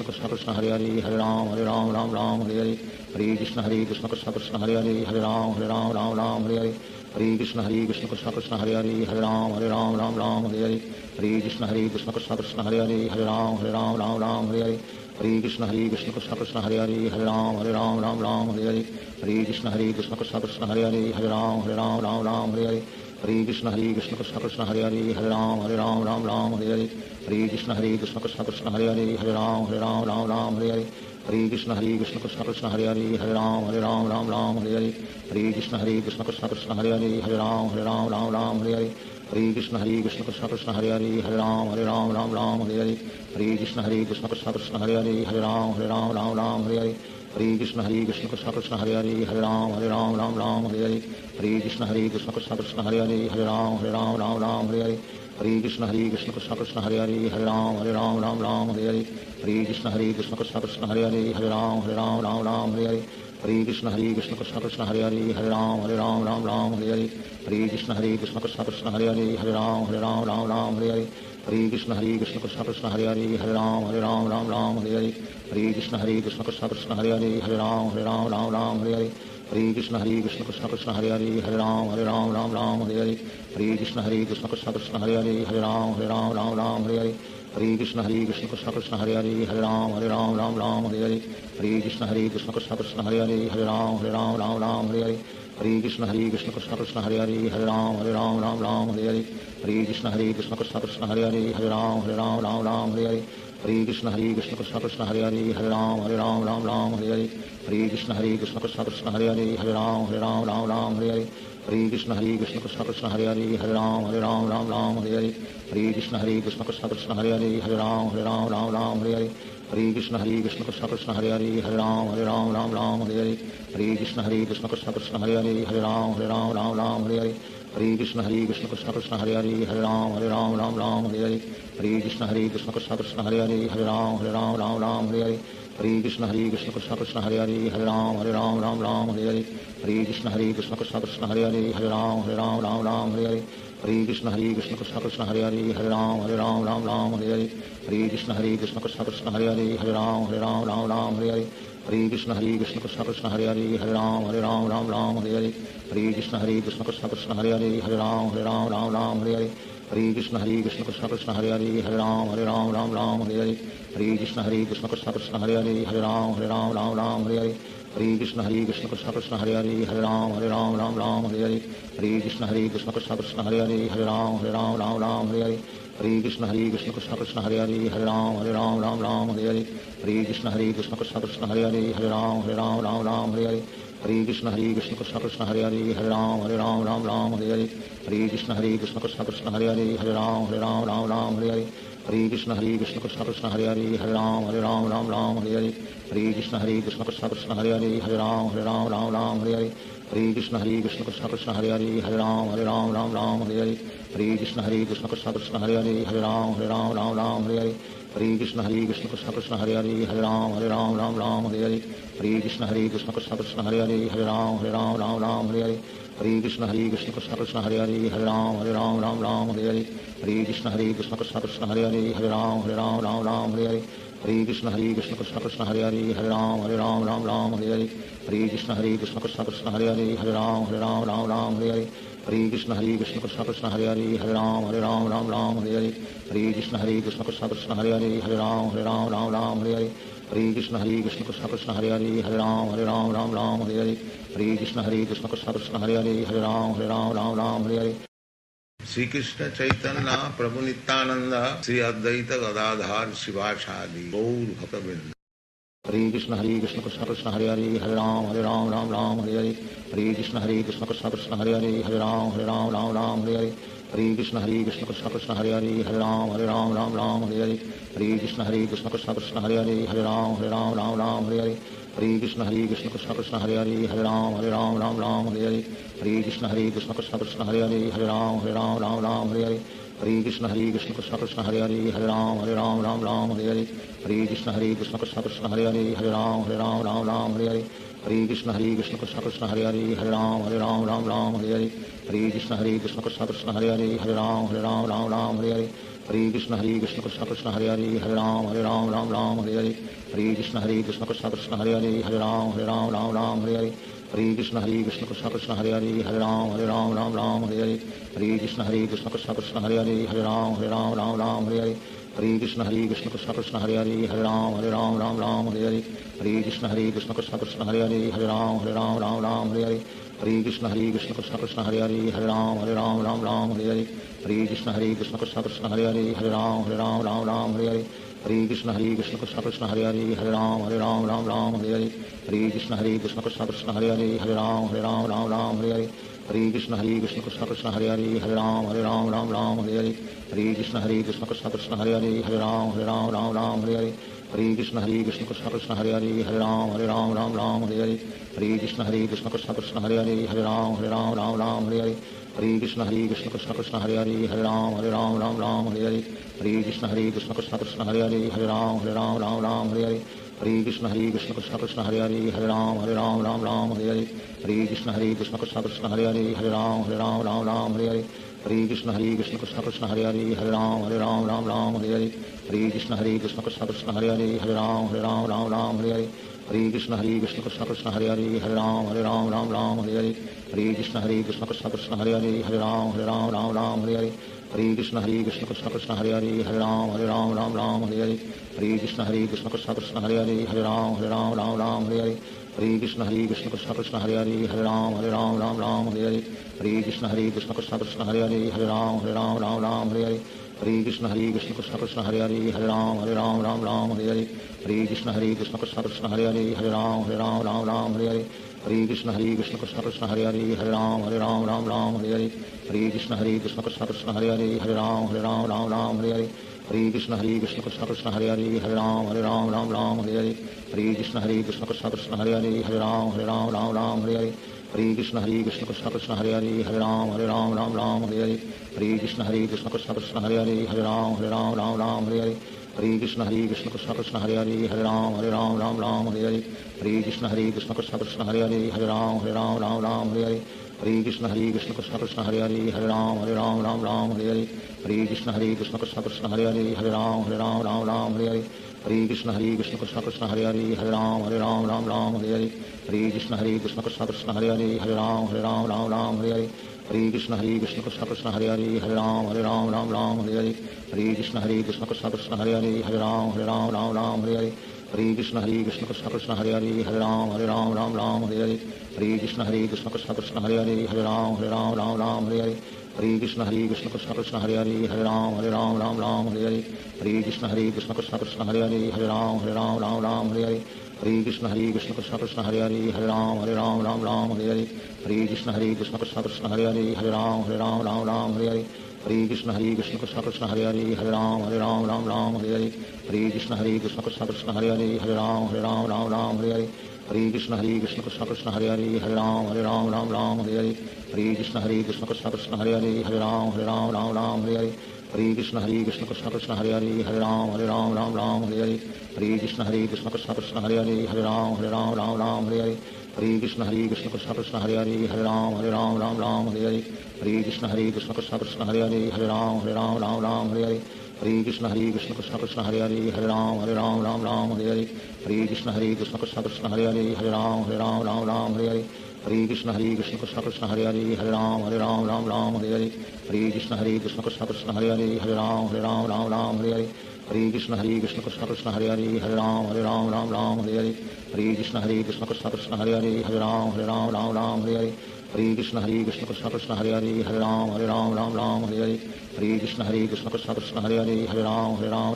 Speaker 6: Krishna Hare Hare Hare Ram Ram Hare Hare Hare Krishna Krishna Krishna Hare Hare Hare Ram Ram Hare Hare Hare Krishna Krishna Krishna Hare Hare Hare Ram Ram Hare Hare Hare Krishna Krishna Krishna Hare Hare Hare Ram Ram Hare Hare Hare Krishna Krishna Krishna Hare Hare Hare Ram Ram Hare Hare Hare Krishna Krishna Krishna Hare Hare Hare Ram Ram Hare Hare Hare Krishna Krishna Krishna Hare Hare Hare Ram Ram Hare Hare Hare Krishna Krishna Krishna Hare Hare Hare Ram Ram Hare Hare Hare Krishna Krishna Krishna Hare Hare Hare Ram Ram Hare Hare Hare Krishna Krishna Krishna Hare Hare Hare Ram Ram Hare Hare Hare Krishna Krishna Krishna Hare Hare Hare Ram Ram Hare Hare Hare Krishna Krishna Krishna Hare Hare Hare Ram Ram Hare Hare Hare Krishna Krishna Krishna Hare Hare Hare Ram Ram Hare Hare Hare Krishna Krishna Krishna Hare Hare Hare Ram Ram Hare Hare Hare Krishna Krishna Krishna Hare Hare Hare Ram Ram Hare Hare Hare Krishna Krishna Krishna Hare Hare Hare Ram Ram Hare Hare Hare Krishna Krishna Krishna Hare Hare Hare Ram Ram Hare Hare Hare Krishna Krishna Krishna Hare Hare Hare Ram Ram Hare Hare Hare Krishna Krishna Krishna Hare Hare Hare Ram Ram Hare Hare Hare Krishna Krishna Krishna Hare Hare Hare Ram Ram Hare Hare Hare Krishna Krishna Krishna Hare Hare Hare Ram Ram Hare Hare Hare Krishna Krishna Krishna Hare Hare Hare Ram Ram Hare Hare Hare Krishna Krishna Krishna Hare Hare Hare Ram Ram Hare Hare Hare Krishna Krishna Krishna Hare Hare Hare Ram Ram Hare Hare Hare Krishna Krishna Krishna Hare Hare Hare Ram Ram Hare Hare Hare Krishna Krishna Krishna Hare Hare Hare Ram Ram Hare Hare Hare Krishna Krishna Krishna Hare Hare Hare Ram Ram Ram Hare Hare Hare Krishna Krishna Krishna Hare Hare Hare Ram Ram Hare Hare Hare Krishna Krishna Krishna Hare Hare Hare Ram Ram Hare Hare Hare Krishna Krishna Krishna Hare Hare Hare Ram Ram Hare Hare Hare Krishna Krishna Krishna Hare Hare Hare Ram Ram Hare Hare Hare Krishna Krishna Krishna Hare Hare Hare Ram Ram Hare Hare Hare Krishna Krishna Krishna Hare Hare Hare Ram Ram Hare Hare Hare Krishna Krishna Krishna Hare Hare Hare Ram Ram Hare Hare Hare Krishna Krishna Krishna Hare Hare Hare Ram Ram Hare Hare Hare Krishna Krishna Krishna Hare Hare Hare Ram Ram Hare Hare Hare Krishna Krishna Krishna Hare Hare Hare Ram Ram Hare Hare Hare Krishna Krishna Krishna Hare Hare Hare Ram Ram Hare Hare Hare Krishna Krishna Krishna Hare Hare Hare Ram Ram Hare Hare Hare Krishna Krishna Krishna Hare Hare Hare Ram Ram Hare Hare Hare Krishna Krishna Krishna Hare Hare Hare Ram Ram Hare Hare Hare Krishna Krishna Krishna Hare Hare Hare Ram Ram Hare Hare Hare Krishna Krishna Krishna Hare Hare Hare Ram Ram Hare Hare Hare Krishna Krishna Krishna Hare Hare Hare Ram Ram Hare Hare Hare Krishna Krishna Krishna Hare Hare Hare Ram Ram Hare Hare Hare Krishna Krishna Krishna Hare Hare Hare Ram Ram Hare Hare Hare Krishna Krishna Krishna Hare Hare Hare Ram Ram Hare Hare Hare Krishna Krishna Krishna Hare Hare Hare Ram Ram Hare Hare Hare Krishna Krishna Krishna Hare Hare Hare Ram Ram Hare Hare Hare Krishna Krishna Krishna Hare Hare Hare Ram Ram Hare Hare Hare Krishna Krishna Krishna Hare Hare Hare Ram Ram Hare Hare Hare Krishna Krishna Krishna Hare Hare Hare Ram Ram Hare Hare Hare Krishna Krishna Krishna Hare Hare Hare Ram Ram Hare Hare Hare Krishna Krishna Krishna Hare Hare Hare Ram Ram Hare Hare Hare Krishna Krishna Krishna Hare Hare Hare Ram Ram Hare Hare Hare Krishna Krishna Krishna Hare Hare Hare Ram Ram Hare Hare Hare Krishna Krishna Krishna Hare Hare Hare Ram Ram Hare Hare Hare Krishna Krishna Krishna Hare Hare Hare Ram Hare Hare
Speaker 5: Shri Krishna Chaitanya Prabhu Nityanand Shri Advaita Gadadhar शिवासादि Gaur भक्तवृंद
Speaker 6: Hare Krishna Krishna Krishna Hare Hare Hare Ram Ram Hare Hare Hare Krishna Krishna Krishna Hare Hare Hare Ram Hare Hare Hare Krishna Krishna Krishna Hare Hare Hare Ram Hare Hare Hare Krishna Krishna Krishna Hare Hare Hare Ram Hare Hare Hare Krishna Krishna Krishna Hare Hare Hare Ram Hare Hare Hare Krishna Krishna Krishna Hare Hare Hare Ram Hare Hare Hare Krishna Krishna Krishna Hare Hare Hare Ram Hare Hare Hare Krishna Krishna Krishna Hare Hare Hare Ram Hare Hare Hare Krishna Krishna Krishna Hare Hare Hare Ram Hare Hare Hare Krishna Krishna Krishna Hare Hare Hare Ram Hare Hare Hare Krishna Krishna Krishna Hare Hare Hare Ram Hare Hare Hare Krishna Krishna Krishna Hare Hare Hare Ram Hare Hare Hare Krishna Krishna Krishna Hare Hare Hare Ram Hare Hare Hare Krishna Krishna Krishna Hare Hare Hare Ram Hare Hare Hare Krishna Krishna Krishna Hare Hare Hare Ram Hare Hare Hare Krishna Krishna Krishna Hare Hare Hare Ram Hare Hare Hare Krishna Krishna Krishna Hare Hare Hare Ram Hare Hare Hare Krishna Krishna Krishna Hare Hare Hare Ram Hare Hare Hare Krishna Krishna Krishna Hare Hare Hare Ram Hare Hare Hare Krishna Krishna Krishna Hare Hare Hare Ram Hare Hare Hare Krishna Krishna Krishna Hare Hare Hare Ram Hare Hare Hare Krishna Krishna Krishna Hare Hare Hare Ram Hare Hare Hare Krishna Krishna Krishna Hare Hare Hare Ram Hare Hare Hare Krishna Krishna Krishna Hare Hare Hare Ram Hare Hare Hare Krishna Krishna Krishna Hare Hare Hare Ram Hare Hare Hare Krishna Krishna Krishna Hare Hare Hare Ram Hare Hare Hare Krishna Krishna Krishna Hare Hare Hare Ram Hare Hare Hare Krishna Krishna Krishna Hare Hare Hare Ram Hare Hare Hare Krishna Krishna Krishna Hare Hare Hare Ram Hare Hare Hare Krishna Krishna Krishna Hare Hare Hare Ram Hare Hare Hare Krishna Krishna Krishna Hare Hare Hare Ram Hare Hare Hare Krishna Krishna Krishna Hare Hare Hare Ram Hare Hare Hare Krishna Krishna Krishna Hare Hare Hare Ram Hare Hare Hare Krishna Krishna Krishna Hare Hare Hare Ram Hare Hare Hare Krishna Krishna Krishna Hare Hare Hare Ram Hare Hare Hare Krishna Krishna Krishna Hare Hare Hare Ram Hare Hare Hare Krishna Krishna Krishna Hare Hare Hare Ram Hare Hare Hare Krishna Krishna Krishna Hare Hare Hare Ram Hare Hare Hare Krishna Krishna Krishna Hare Hare Hare Ram Hare Hare Hare Krishna Krishna Krishna Hare Hare Hare Ram Hare Hare Hare Krishna Krishna Krishna Hare Hare Hare Ram Hare Hare Hare Hare Krishna Krishna Krishna Hare Hare Hare Ram Ram Ram Hare Hare Hare Krishna Krishna Krishna Hare Hare Hare Ram Ram Hare Hare Hare Krishna Krishna Krishna Hare Hare Hare Ram Ram Hare Hare Hare Krishna Krishna Krishna Hare Hare Hare Ram Ram Hare Hare Hare Krishna Krishna Krishna Hare Hare Hare Ram Ram Hare Hare Hare Krishna Krishna Krishna Hare Hare Hare Ram Ram Hare Hare Hare Krishna Krishna Krishna Hare Hare Hare Ram Ram Hare Hare Hare Krishna Krishna Krishna Hare Hare Hare Ram Ram Hare Hare Hare Krishna Krishna Krishna Hare Hare Hare Ram Ram Hare Hare Hare Krishna Krishna Krishna Hare Hare Hare Ram Ram Hare Hare Hare Krishna Krishna Krishna Hare Hare Hare Ram Ram Hare Hare Hare Krishna Krishna Krishna Hare Hare Hare Ram Ram Hare Hare Hare Krishna Krishna Krishna Hare Hare Hare Ram Ram Hare Hare Hare Krishna Krishna Krishna Hare Hare Hare Ram Ram Hare Hare Hare Krishna Krishna Krishna Hare Hare Hare Ram Ram Hare Hare Hare Krishna Krishna Krishna Hare Hare Hare Ram Ram Hare Hare Hare Krishna Krishna Krishna Hare Hare Hare Ram Ram Hare Hare Hare Krishna Krishna Krishna Hare Hare Hare Ram Ram Hare Hare Hare Krishna Krishna Krishna Hare Hare Hare Ram Ram Hare Hare Hare Krishna Krishna Krishna Hare Hare Hare Ram Ram Hare Hare Hare Krishna Krishna Krishna Hare Hare Hare Ram Ram Hare Hare Hare Krishna Krishna Krishna Hare Hare Hare Ram Ram Hare Hare Hare Krishna Krishna Krishna Hare Hare Hare Ram Ram Hare Hare Hare Krishna Krishna Krishna Hare Hare Hare Ram Ram Hare Hare Hare Krishna Krishna Krishna Hare Hare Hare Ram Ram Hare Hare Hare Krishna Krishna Krishna Hare Hare Hare Ram Ram Hare Hare Hare Krishna Krishna Krishna Hare Hare Hare Ram Ram Hare Hare Hare Krishna Krishna Krishna Hare Hare Hare Ram Ram Hare Hare Hare Krishna Krishna Krishna Hare Hare Hare Ram Ram Hare Hare Hare Krishna Krishna Krishna Hare Hare Hare Ram Ram Hare Hare Hare Krishna Krishna Krishna Hare Hare Hare Ram Ram Hare Hare Hare Krishna Krishna Krishna Hare Hare Hare Ram Ram Hare Hare Hare Krishna Krishna Krishna Hare Hare Hare Ram Ram Hare Hare Hare Krishna Krishna Krishna Hare Hare Hare Ram Ram Hare Hare Hare Krishna Krishna Krishna Hare Hare Hare Ram Ram Hare Hare Hare Krishna Krishna Krishna Hare Hare Hare Ram Ram Hare Hare Hare Krishna Krishna Krishna Hare Hare Hare Ram Ram Hare Hare Hare Krishna Krishna Krishna Hare Hare Hare Ram Ram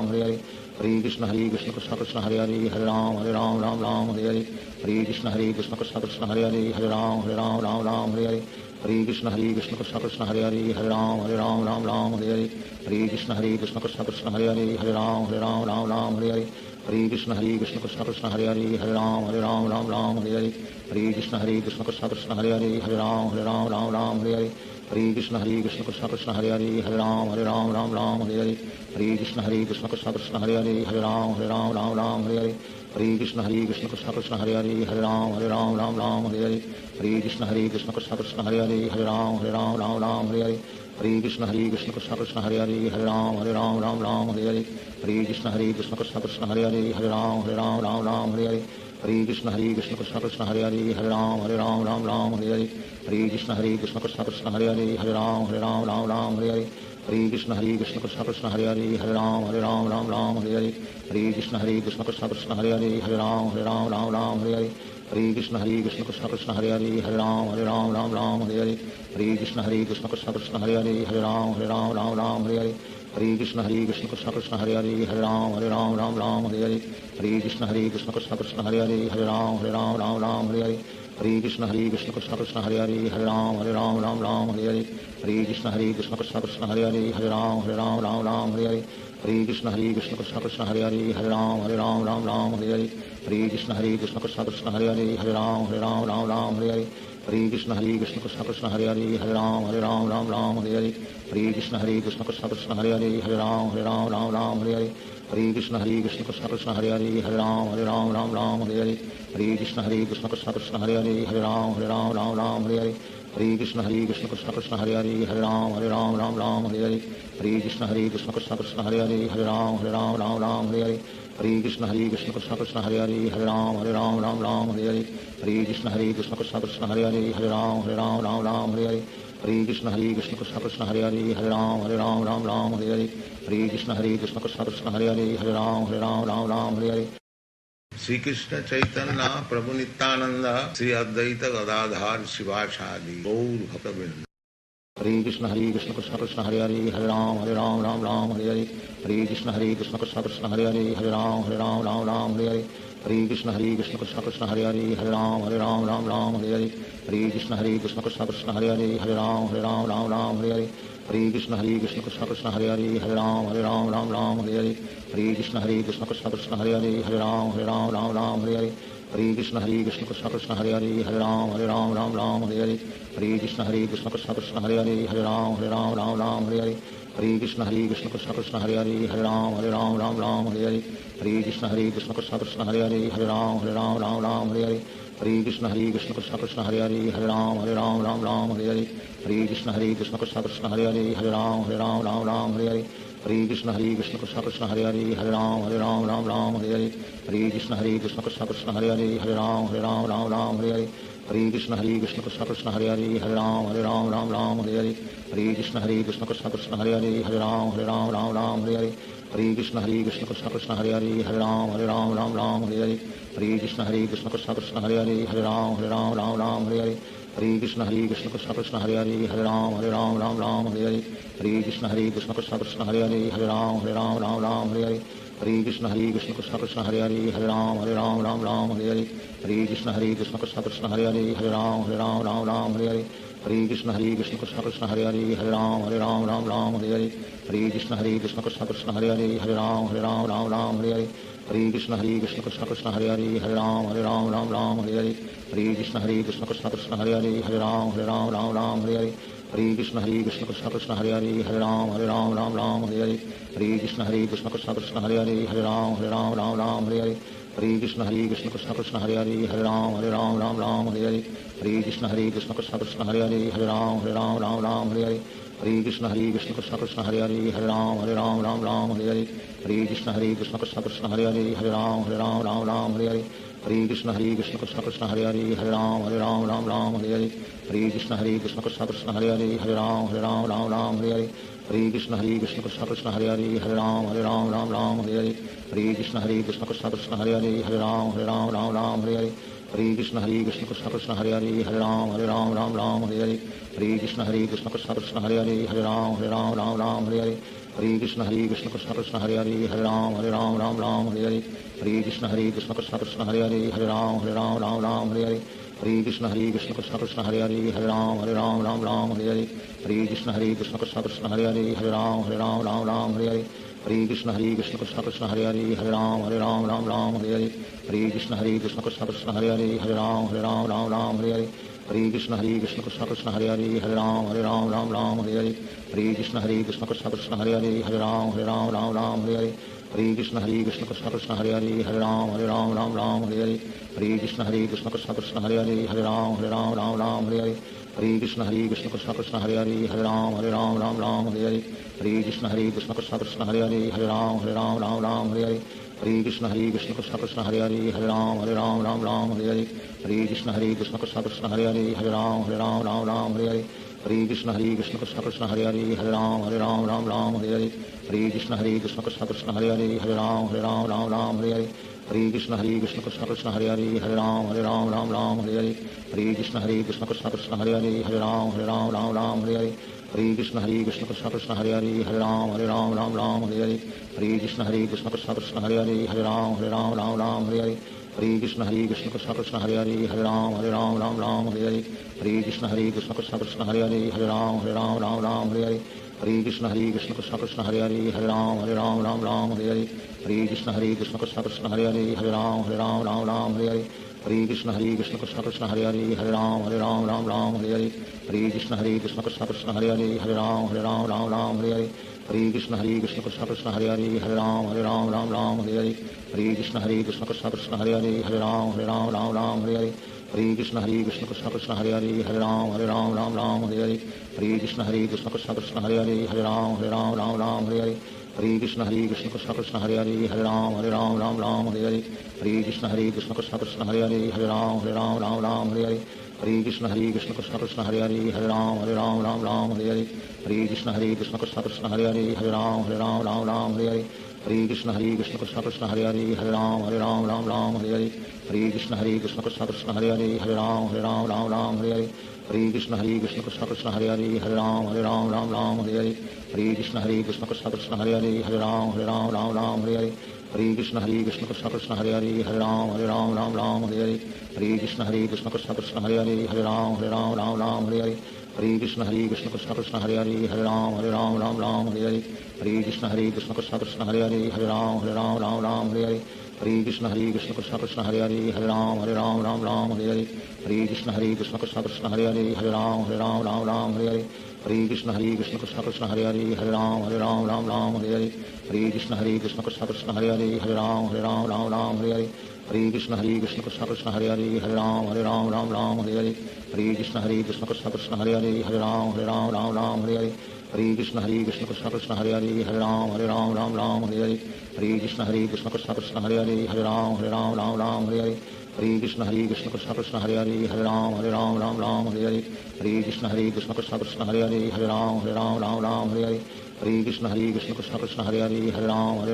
Speaker 6: Hare Hare Hare Krishna Krishna Krishna Hare Hare Hare Ram Ram Hare Hare Hare Krishna Krishna Krishna Hare Hare Hare Ram Ram Hare Hare Hare Krishna Krishna Krishna Hare Hare Hare Ram Ram Hare Hare Hare Krishna Krishna Krishna Hare Hare Hare Ram Ram Hare Hare Hare Krishna Krishna Krishna Hare Hare Hare Ram Ram Hare Hare Hare Krishna Krishna Krishna Hare Hare Hare Ram Ram Hare Hare Hare Krishna Krishna Krishna Hare Hare Hare Ram Ram Hare Hare Hare Krishna Krishna Krishna Hare Hare Hare Ram Ram Hare Hare Hare Krishna Krishna Krishna Hare Hare Hare Ram Ram Hare Hare Hare Krishna Krishna Krishna Hare Hare Hare Ram Ram Hare Hare Hare Krishna Krishna Krishna Hare Hare Hare Ram Ram Hare Hare Hare Krishna Krishna Krishna Hare Hare Hare Ram Ram Hare Hare Hare Krishna Krishna Krishna Hare Hare Hare Ram Ram Hare Hare Hare Krishna Krishna Krishna Hare Hare Hare Ram Ram Hare Hare Hare Krishna Krishna Krishna Hare Hare Hare Ram Ram Hare Hare Hare Krishna Krishna Krishna Hare Hare Hare Ram Ram Hare Hare Hare Krishna Krishna Krishna Hare Hare Hare Ram Ram Hare Hare Hare Krishna Krishna Krishna Hare Hare Hare Ram Ram Hare Hare Hare Krishna Krishna Krishna Hare Hare Hare Ram Ram Hare Hare Hare Krishna Krishna Krishna Hare Hare Hare Ram Ram Hare Hare Hare Krishna Krishna Krishna Hare Hare Hare Ram Ram Hare Hare Hare Krishna Krishna Krishna Hare Hare Hare Ram Ram Hare Hare Hare Krishna Krishna Krishna Hare Hare Hare Ram Ram Hare Hare Hare Krishna Krishna Krishna Hare Hare Hare Ram Ram Hare Hare Hare Krishna Krishna Krishna Hare Hare Hare Ram Ram Hare Hare Hare Krishna Krishna Krishna Hare Hare Hare Ram Ram Hare Hare Hare Krishna Krishna Krishna Hare Hare Hare Ram Ram Hare Hare Hare Krishna Krishna Krishna Hare Hare Hare Ram Ram Hare Hare Hare Krishna Krishna Krishna Hare Hare Hare Ram Ram Hare Hare Hare Krishna Krishna Krishna Hare Hare Hare Ram Hare Hare
Speaker 5: Shri Krishna Chaitanya Prabhu Nityanand Shri Advaita Gadadhar शिवासादि Gaur भक्तवृंद
Speaker 6: Hare Krishna Krishna Krishna Hare Hare Hare Ram Ram Hare Hare Hare Krishna Krishna Krishna Hare Hare Hare Ram Ram Hare Hare Hare Krishna Krishna Krishna Hare Hare Hare Ram Ram Ram Hare Hare Hare Krishna Krishna Krishna Hare Hare Hare Ram Ram Hare Hare Hare Krishna Krishna Krishna Hare Hare Hare Ram Ram Hare Hare Hare Krishna Krishna Krishna Hare Hare Hare Ram Ram Hare Hare Hare Krishna Krishna Krishna Hare Hare Hare Ram Ram Hare Hare Hare Krishna Krishna Krishna Hare Hare Hare Ram Ram Hare Hare Hare Krishna Krishna Krishna Hare Hare Hare Ram Ram Hare Hare Hare Krishna Krishna Krishna Hare Hare Hare Ram Ram Hare Hare Hare Krishna Krishna Krishna Hare Hare Hare Ram Ram Hare Hare Hare Krishna Krishna Krishna Hare Hare Hare Ram Ram Hare Hare Hare Krishna Krishna Krishna Hare Hare Hare Ram Ram Hare Hare Hare Krishna Krishna Krishna Hare Hare Hare Ram Ram Hare Hare Hare Krishna Krishna Krishna Hare Hare Hare Ram Ram Hare Hare Hare Krishna Krishna Krishna Hare Hare Hare Ram Ram Hare Hare Hare Krishna Krishna Krishna Hare Hare Hare Ram Ram Hare Hare Hare Krishna Krishna Krishna Hare Hare Hare Ram Ram Hare Hare Hare Krishna Krishna Krishna Hare Hare Hare Ram Ram Hare Hare Hare Krishna Krishna Krishna Hare Hare Hare Ram Ram Hare Hare Hare Krishna Krishna Krishna Hare Hare Hare Ram Ram Hare Hare Hare Krishna Krishna Krishna Hare Hare Hare Ram Ram Hare Hare Hare Krishna Krishna Krishna Hare Hare Hare Ram Ram Hare Hare Hare Krishna Krishna Krishna Hare Hare Hare Ram Ram Hare Hare Hare Krishna Krishna Krishna Hare Hare Hare Ram Ram Hare Hare Hare Krishna Krishna Krishna Hare Hare Hare Ram Ram Hare Hare Hare Krishna Krishna Krishna Hare Hare Hare Ram Ram Hare Hare Hare Krishna Krishna Krishna Hare Hare Hare Ram Ram Hare Hare Hare Krishna Krishna Krishna Hare Hare Hare Ram Ram Hare Hare Hare Krishna Krishna Krishna Hare Hare Hare Ram Ram Hare Hare Hare Krishna Krishna Krishna Hare Hare Hare Ram Ram Hare Hare Hare Krishna Krishna Krishna Hare Hare Hare Ram Ram Hare Hare Hare Krishna Krishna Krishna Hare Hare Hare Ram Ram Hare Hare Hare Krishna Krishna Krishna Hare Hare Hare Ram Ram Hare Hare Hare Krishna Krishna Krishna Hare Hare Hare Ram Ram Hare Hare Hare Krishna Krishna Krishna Hare Hare Hare Ram Ram Hare Hare Hare Krishna Krishna Krishna Hare Hare Hare Ram Ram Hare Hare Hare Krishna Krishna Krishna Hare Hare Hare Ram Ram Hare Hare Hare Krishna Krishna Krishna Hare Hare Hare Ram Ram Hare Hare Hare Krishna Krishna Krishna Hare Hare Hare Ram Ram Hare Hare Hare Krishna Krishna Krishna Hare Hare Hare Ram Ram Hare Hare Hare Krishna Krishna Krishna Hare Hare Hare Ram Ram Hare Hare Hare Krishna Krishna Krishna Hare Hare Hare Ram Ram Hare Hare Hare Krishna Krishna Krishna Hare Hare Hare Ram Ram Hare Hare Hare Krishna Krishna Krishna Hare Hare Hare Ram Ram Hare Hare Hare Krishna Krishna Krishna Hare Hare Hare Ram Ram Hare Hare Hare Krishna Krishna Krishna Hare Hare Hare Ram Ram Hare Hare Hare Krishna Krishna Krishna Hare Hare Hare Ram Ram Hare Hare Hare Krishna Krishna Krishna Hare Hare Hare Ram Ram Hare Hare Hare Krishna Krishna Krishna Hare Hare Hare Ram Ram Hare Hare Hare Krishna Krishna Krishna Hare Hare Hare Ram Ram Hare Hare Hare Krishna Krishna Krishna Hare Hare Hare Ram Ram Hare Hare Hare Krishna Krishna Krishna Hare Hare Hare Ram Ram Hare Hare Hare Krishna Krishna Krishna Hare Hare Hare Ram Ram Hare Hare Hare Krishna Krishna Krishna Hare Hare Hare Ram Ram Hare Hare Hare Krishna Krishna Krishna Hare Hare Hare Ram Ram Hare Hare Hare Krishna Krishna Krishna Hare Hare Hare Ram Ram Hare Hare Hare Krishna Krishna Krishna Hare Hare Hare Ram Ram Hare Hare Hare Krishna Krishna Krishna Hare Hare Hare Ram Ram Hare Hare Hare Krishna Krishna Krishna Hare Hare Hare Ram Ram Hare Hare Hare Krishna Krishna Krishna Hare Hare Hare Ram Ram Hare Hare Hare Krishna Krishna Krishna Hare Hare Hare Ram Ram Hare Hare Hare Krishna Krishna Krishna Hare Hare Hare Ram Ram Hare Hare Hare Krishna Krishna Krishna Hare Hare Hare Ram Ram Hare Hare Hare Krishna Krishna Krishna Hare Hare Hare Ram Ram Hare Hare Hare Krishna Krishna Krishna Hare Hare Hare Ram Ram Hare Hare Hare Krishna Krishna Krishna Hare Hare Hare Ram Ram Hare Hare Hare Krishna Krishna Krishna Hare Hare Hare Ram Ram Hare Hare Hare Krishna Krishna Krishna Hare Hare Hare Ram Ram Hare Hare Hare Krishna Krishna Krishna Hare Hare Hare Ram Ram Hare Hare Hare Krishna Krishna Krishna Hare Hare Hare Ram Ram Hare Hare Hare Krishna Krishna Krishna Hare Hare Hare Ram Ram Hare Hare Hare Krishna Krishna Krishna Hare Hare Hare Ram Ram Hare Hare Hare Krishna Krishna Krishna Hare Hare Hare Ram Ram Hare Hare Hare Krishna Krishna Krishna Hare Hare Hare Ram Ram Hare Hare Hare Krishna Krishna Krishna Hare Hare Hare Ram Ram Hare Hare Hare Krishna Krishna Krishna Hare Hare Hare Ram Ram Ram Hare Hare Hare Krishna Krishna Krishna Hare Hare Hare Ram Ram Hare Hare Hare Krishna Krishna Krishna Hare Hare Hare Ram Ram Hare Hare Hare Krishna Krishna Krishna Hare Hare Hare Ram Ram Hare Hare Hare Krishna Krishna Krishna Hare Hare Hare Ram Ram Hare Hare Hare Krishna Krishna Krishna Hare Hare Hare Ram Ram Hare Hare Hare Krishna Krishna Krishna Hare Hare Hare Ram Ram Hare Hare Hare Krishna Krishna Krishna Hare Hare Hare Ram Ram Hare Hare Hare Krishna Krishna Krishna Hare Hare Hare Ram Ram Hare Hare Hare Krishna Krishna Krishna Hare Hare Hare Ram Ram Hare Hare Hare Krishna Krishna Krishna Hare Hare Hare Ram Ram Hare Hare Hare Krishna Krishna Krishna Hare Hare Hare Ram Ram Hare Hare Hare Krishna Krishna Krishna Hare Hare Hare Ram Ram Hare Hare Hare Krishna Krishna Krishna Hare Hare Hare Ram Ram Hare Hare Hare Krishna Krishna Krishna Hare Hare Hare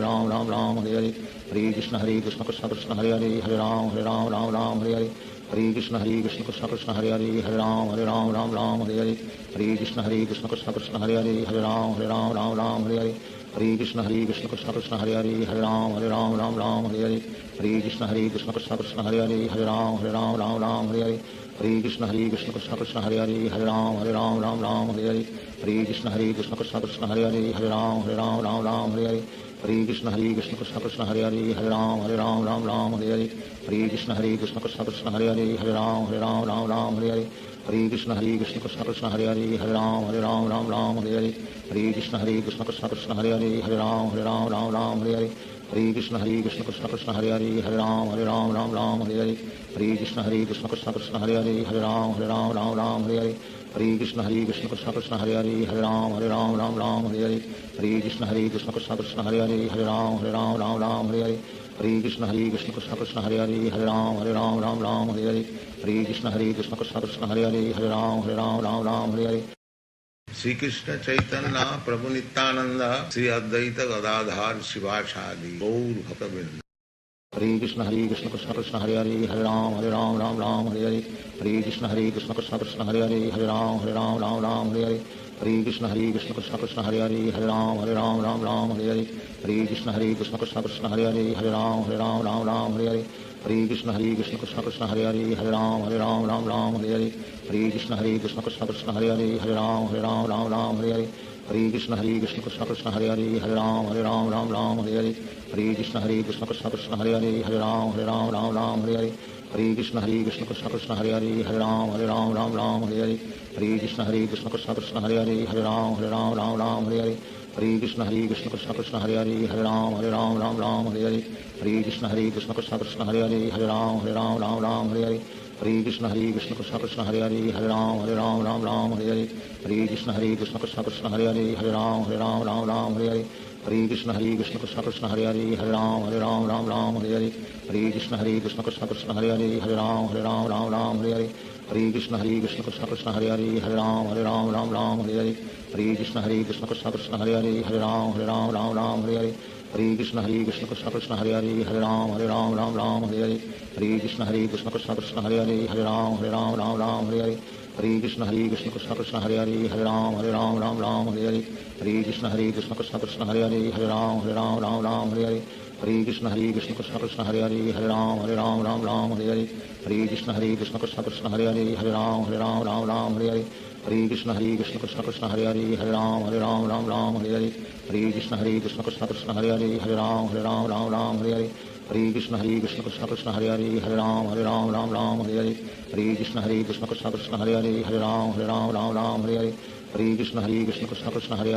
Speaker 6: Ram Ram Hare Hare Hare Krishna Krishna Krishna Hare Hare Hare Ram Ram Hare Hare Hare Krishna Krishna Krishna Hare Hare Hare Ram Ram Hare Hare Hare Krishna Krishna Krishna Hare Hare Hare Ram Ram Hare Hare Hare Krishna Krishna Krishna Hare Hare Hare Ram Ram Hare Hare Hare Krishna Krishna Krishna Hare Hare Hare Ram Ram Hare Hare Hare Krishna Krishna Krishna Hare Hare Hare Ram Ram Hare Hare Hare Krishna Krishna Krishna Hare Hare Hare Ram Ram Hare Hare Hare Krishna Krishna Krishna Hare Hare Hare Ram Ram Hare Hare Hare Krishna Krishna Krishna Hare Hare Hare Ram Ram Hare Hare Hare Krishna Krishna Krishna Hare Hare Hare Ram Ram Hare Hare Hare Krishna Krishna Krishna Hare Hare Hare Ram Ram Hare Hare Hare Krishna Krishna Krishna Hare Hare Hare Ram Ram Hare Hare Hare Krishna Krishna Krishna Hare Hare Hare Ram Ram Hare Hare Hare Krishna Krishna Krishna Hare Hare Hare Ram Ram Hare Hare Hare Krishna Krishna Krishna Hare Hare Hare Ram Ram Hare Hare Hare Krishna Krishna Krishna Hare Hare Hare Ram Ram Hare Hare Hare Krishna Krishna Krishna Hare Hare Hare Ram Hare Hare
Speaker 5: Shri Krishna Chaitanya Prabhu Nityanand Shri Advaita Gadadhar शिवासादि Gaur भक्तवृंद
Speaker 6: Hare Krishna Krishna Krishna Hare Hare Hare Ram Ram Hare Hare Hare Krishna Krishna Krishna Hare Hare Hare Ram Hare Hare Hare Krishna Krishna Krishna Hare Hare Hare Ram Hare Hare Hare Krishna Krishna Krishna Hare Hare Hare Ram Hare Hare Hare Krishna Krishna Krishna Hare Hare Hare Ram Hare Hare Hare Krishna Krishna Krishna Hare Hare Hare Ram Hare Hare Hare Krishna Krishna Krishna Hare Hare Hare Ram Hare Hare Hare Krishna Krishna Krishna Hare Hare Hare Ram Hare Hare Hare Krishna Krishna Krishna Hare Hare Hare Ram Hare Hare Hare Krishna Krishna Krishna Hare Hare Hare Ram Hare Hare Hare Krishna Krishna Krishna Hare Hare Hare Ram Hare Hare Hare Krishna Krishna Krishna Hare Hare Hare Ram Hare Hare Hare Krishna Krishna Krishna Hare Hare Hare Ram Hare Hare Hare Krishna Krishna Krishna Hare Hare Hare Ram Hare Hare Hare Krishna Krishna Krishna Hare Hare Hare Ram Hare Hare Hare Krishna Krishna Krishna Hare Hare Hare Ram Hare Hare Hare Krishna Krishna Krishna Hare Hare Hare Ram Hare Hare Hare Krishna Krishna Krishna Hare Hare Hare Ram Hare Hare Hare Krishna Krishna Krishna Hare Hare Hare Ram Hare Hare Hare Krishna Krishna Krishna Hare Hare Hare Ram Hare Hare Hare Krishna Krishna Krishna Hare Hare Hare Ram Hare Hare Hare Krishna Krishna Krishna Hare Hare Hare Ram Hare Hare Hare Krishna Krishna Krishna Hare Hare Hare Ram Hare Hare Hare Krishna Krishna Krishna Hare Hare Hare Ram Hare Hare Hare Krishna Krishna Krishna Hare Hare Hare Ram Hare Hare Hare Krishna Krishna Krishna Hare Hare Hare Ram Hare Hare Hare Krishna Krishna Krishna Hare Hare Hare Ram Hare Hare Hare Krishna Krishna Krishna Hare Hare Hare Ram Hare Hare Hare Krishna Krishna Krishna Hare Hare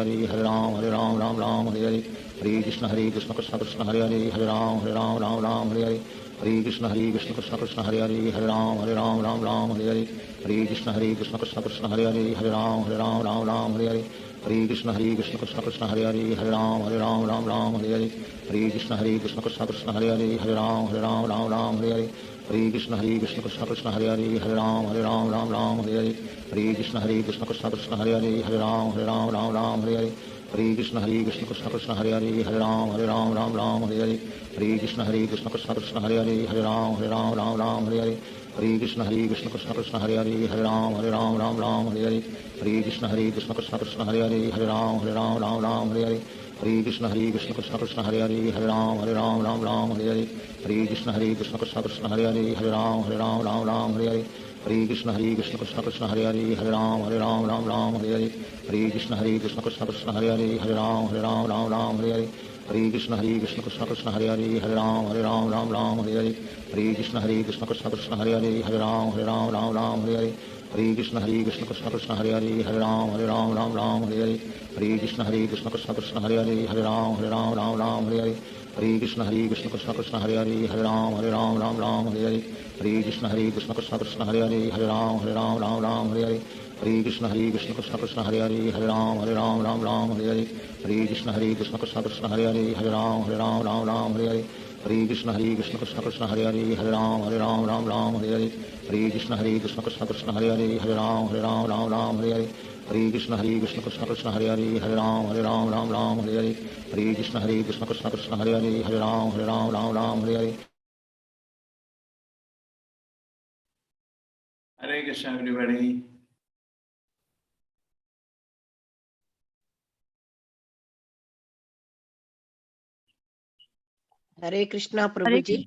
Speaker 6: Hare Ram Hare Hare Hare Krishna Krishna Krishna Hare Hare Hare Ram Hare Hare Hare Krishna Krishna Krishna Hare Hare Hare Ram Hare Hare Hare Krishna Krishna Krishna Hare Hare Hare Ram Hare Hare Hare Krishna Krishna Krishna Hare Hare Hare Ram Hare Hare Hare Krishna Krishna Krishna Hare Hare Hare Ram Hare Hare Hare Krishna Krishna Krishna Hare Hare Hare Ram Hare Hare Hare Krishna Krishna Krishna Hare Hare Hare Ram Hare Hare Hare Krishna Krishna Krishna Hare Hare Hare Ram Hare Hare Hare Krishna Krishna Krishna Hare Hare Hare Ram Hare Hare Hare Krishna Krishna Krishna Hare Hare Hare Ram Ram Ram Hare Hare Hare Krishna Krishna Krishna Hare Hare Hare Ram Ram Hare Hare Hare Krishna Krishna Krishna Hare Hare Hare Ram Ram Hare Hare Hare Krishna Krishna Krishna Hare Hare Hare Ram Ram Hare Hare Hare Krishna Krishna Krishna Hare Hare Hare Ram Ram Hare Hare Hare Krishna Krishna Krishna Hare Hare Hare Ram Ram Hare Hare Hare Krishna Krishna Krishna Hare Hare Hare Ram Hare Hare Hare Krishna Krishna Krishna Hare Hare Hare Ram Hare Hare Hare Krishna Krishna Krishna Hare Hare Hare Ram Hare Hare Hare Krishna Krishna Krishna Hare Hare Hare Ram Hare Hare Hare Krishna Krishna Krishna Hare Hare Hare Ram Hare Hare Hare Krishna Krishna Krishna Hare Hare Hare Ram Hare Hare Hare Krishna Krishna Krishna Hare Hare Hare Ram Hare Hare Hare Krishna Krishna Krishna Hare Hare Hare Ram Hare Hare Hare Hare Krishna Krishna Krishna Hare Hare Hare Ram Hare Hare Hare Krishna Krishna Krishna Hare Hare Hare Ram Hare Hare Hare Hare Krishna Krishna Krishna Hare Hare Hare Ram Hare Hare Hare Hare Krishna Krishna Krishna Hare Hare Hare Ram Hare Hare Hare
Speaker 1: Hare Krishna, everybody.
Speaker 7: Hare Krishna Prabhuji.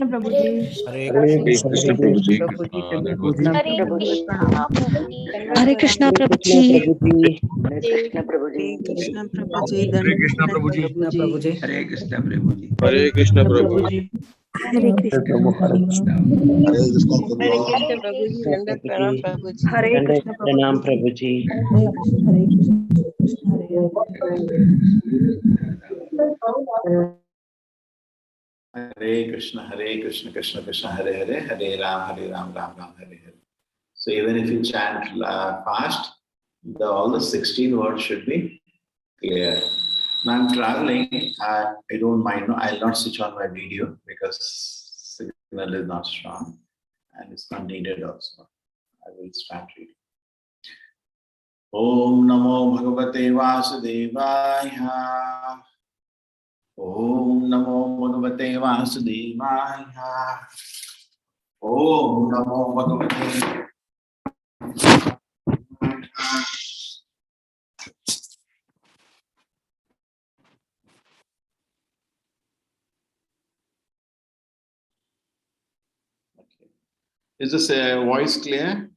Speaker 8: Hare Krishna Prabhuji. That was it.
Speaker 9: Hare Krishna Prabhuji.
Speaker 10: Hare Krishna Prabhuji.
Speaker 11: Hare Krishna Prabhuji.
Speaker 12: Krishna Prabhuji.
Speaker 8: Hare Krishna Prabhuji.
Speaker 11: Hare Krishna Prabhuji.
Speaker 8: Hare Krishna Prabhuji.
Speaker 10: Hare Krishna.
Speaker 6: Hare Krishna
Speaker 9: Hare
Speaker 6: Prabhu
Speaker 9: Krishna Prabhuji. Dandavat Pranam Prabhuji.
Speaker 10: Hare Krishna
Speaker 11: Pranam Prabhuji.
Speaker 10: Hare Krishna.
Speaker 1: Hare Krishna, Krishna Krishna, Hare Hare, Hare Ram, Ram Hare Hare. So even if you chant fast, all the 16 words should be clear. Now I'm traveling, I don't mind, no, I'll not switch on my video because signal is not strong and it's not needed also. I will start reading. Om Namo Bhagavate Vasudevaya. Om Namo Bhagavate Vasudevaya. Om Namo Bhagavate. Is this voice clear?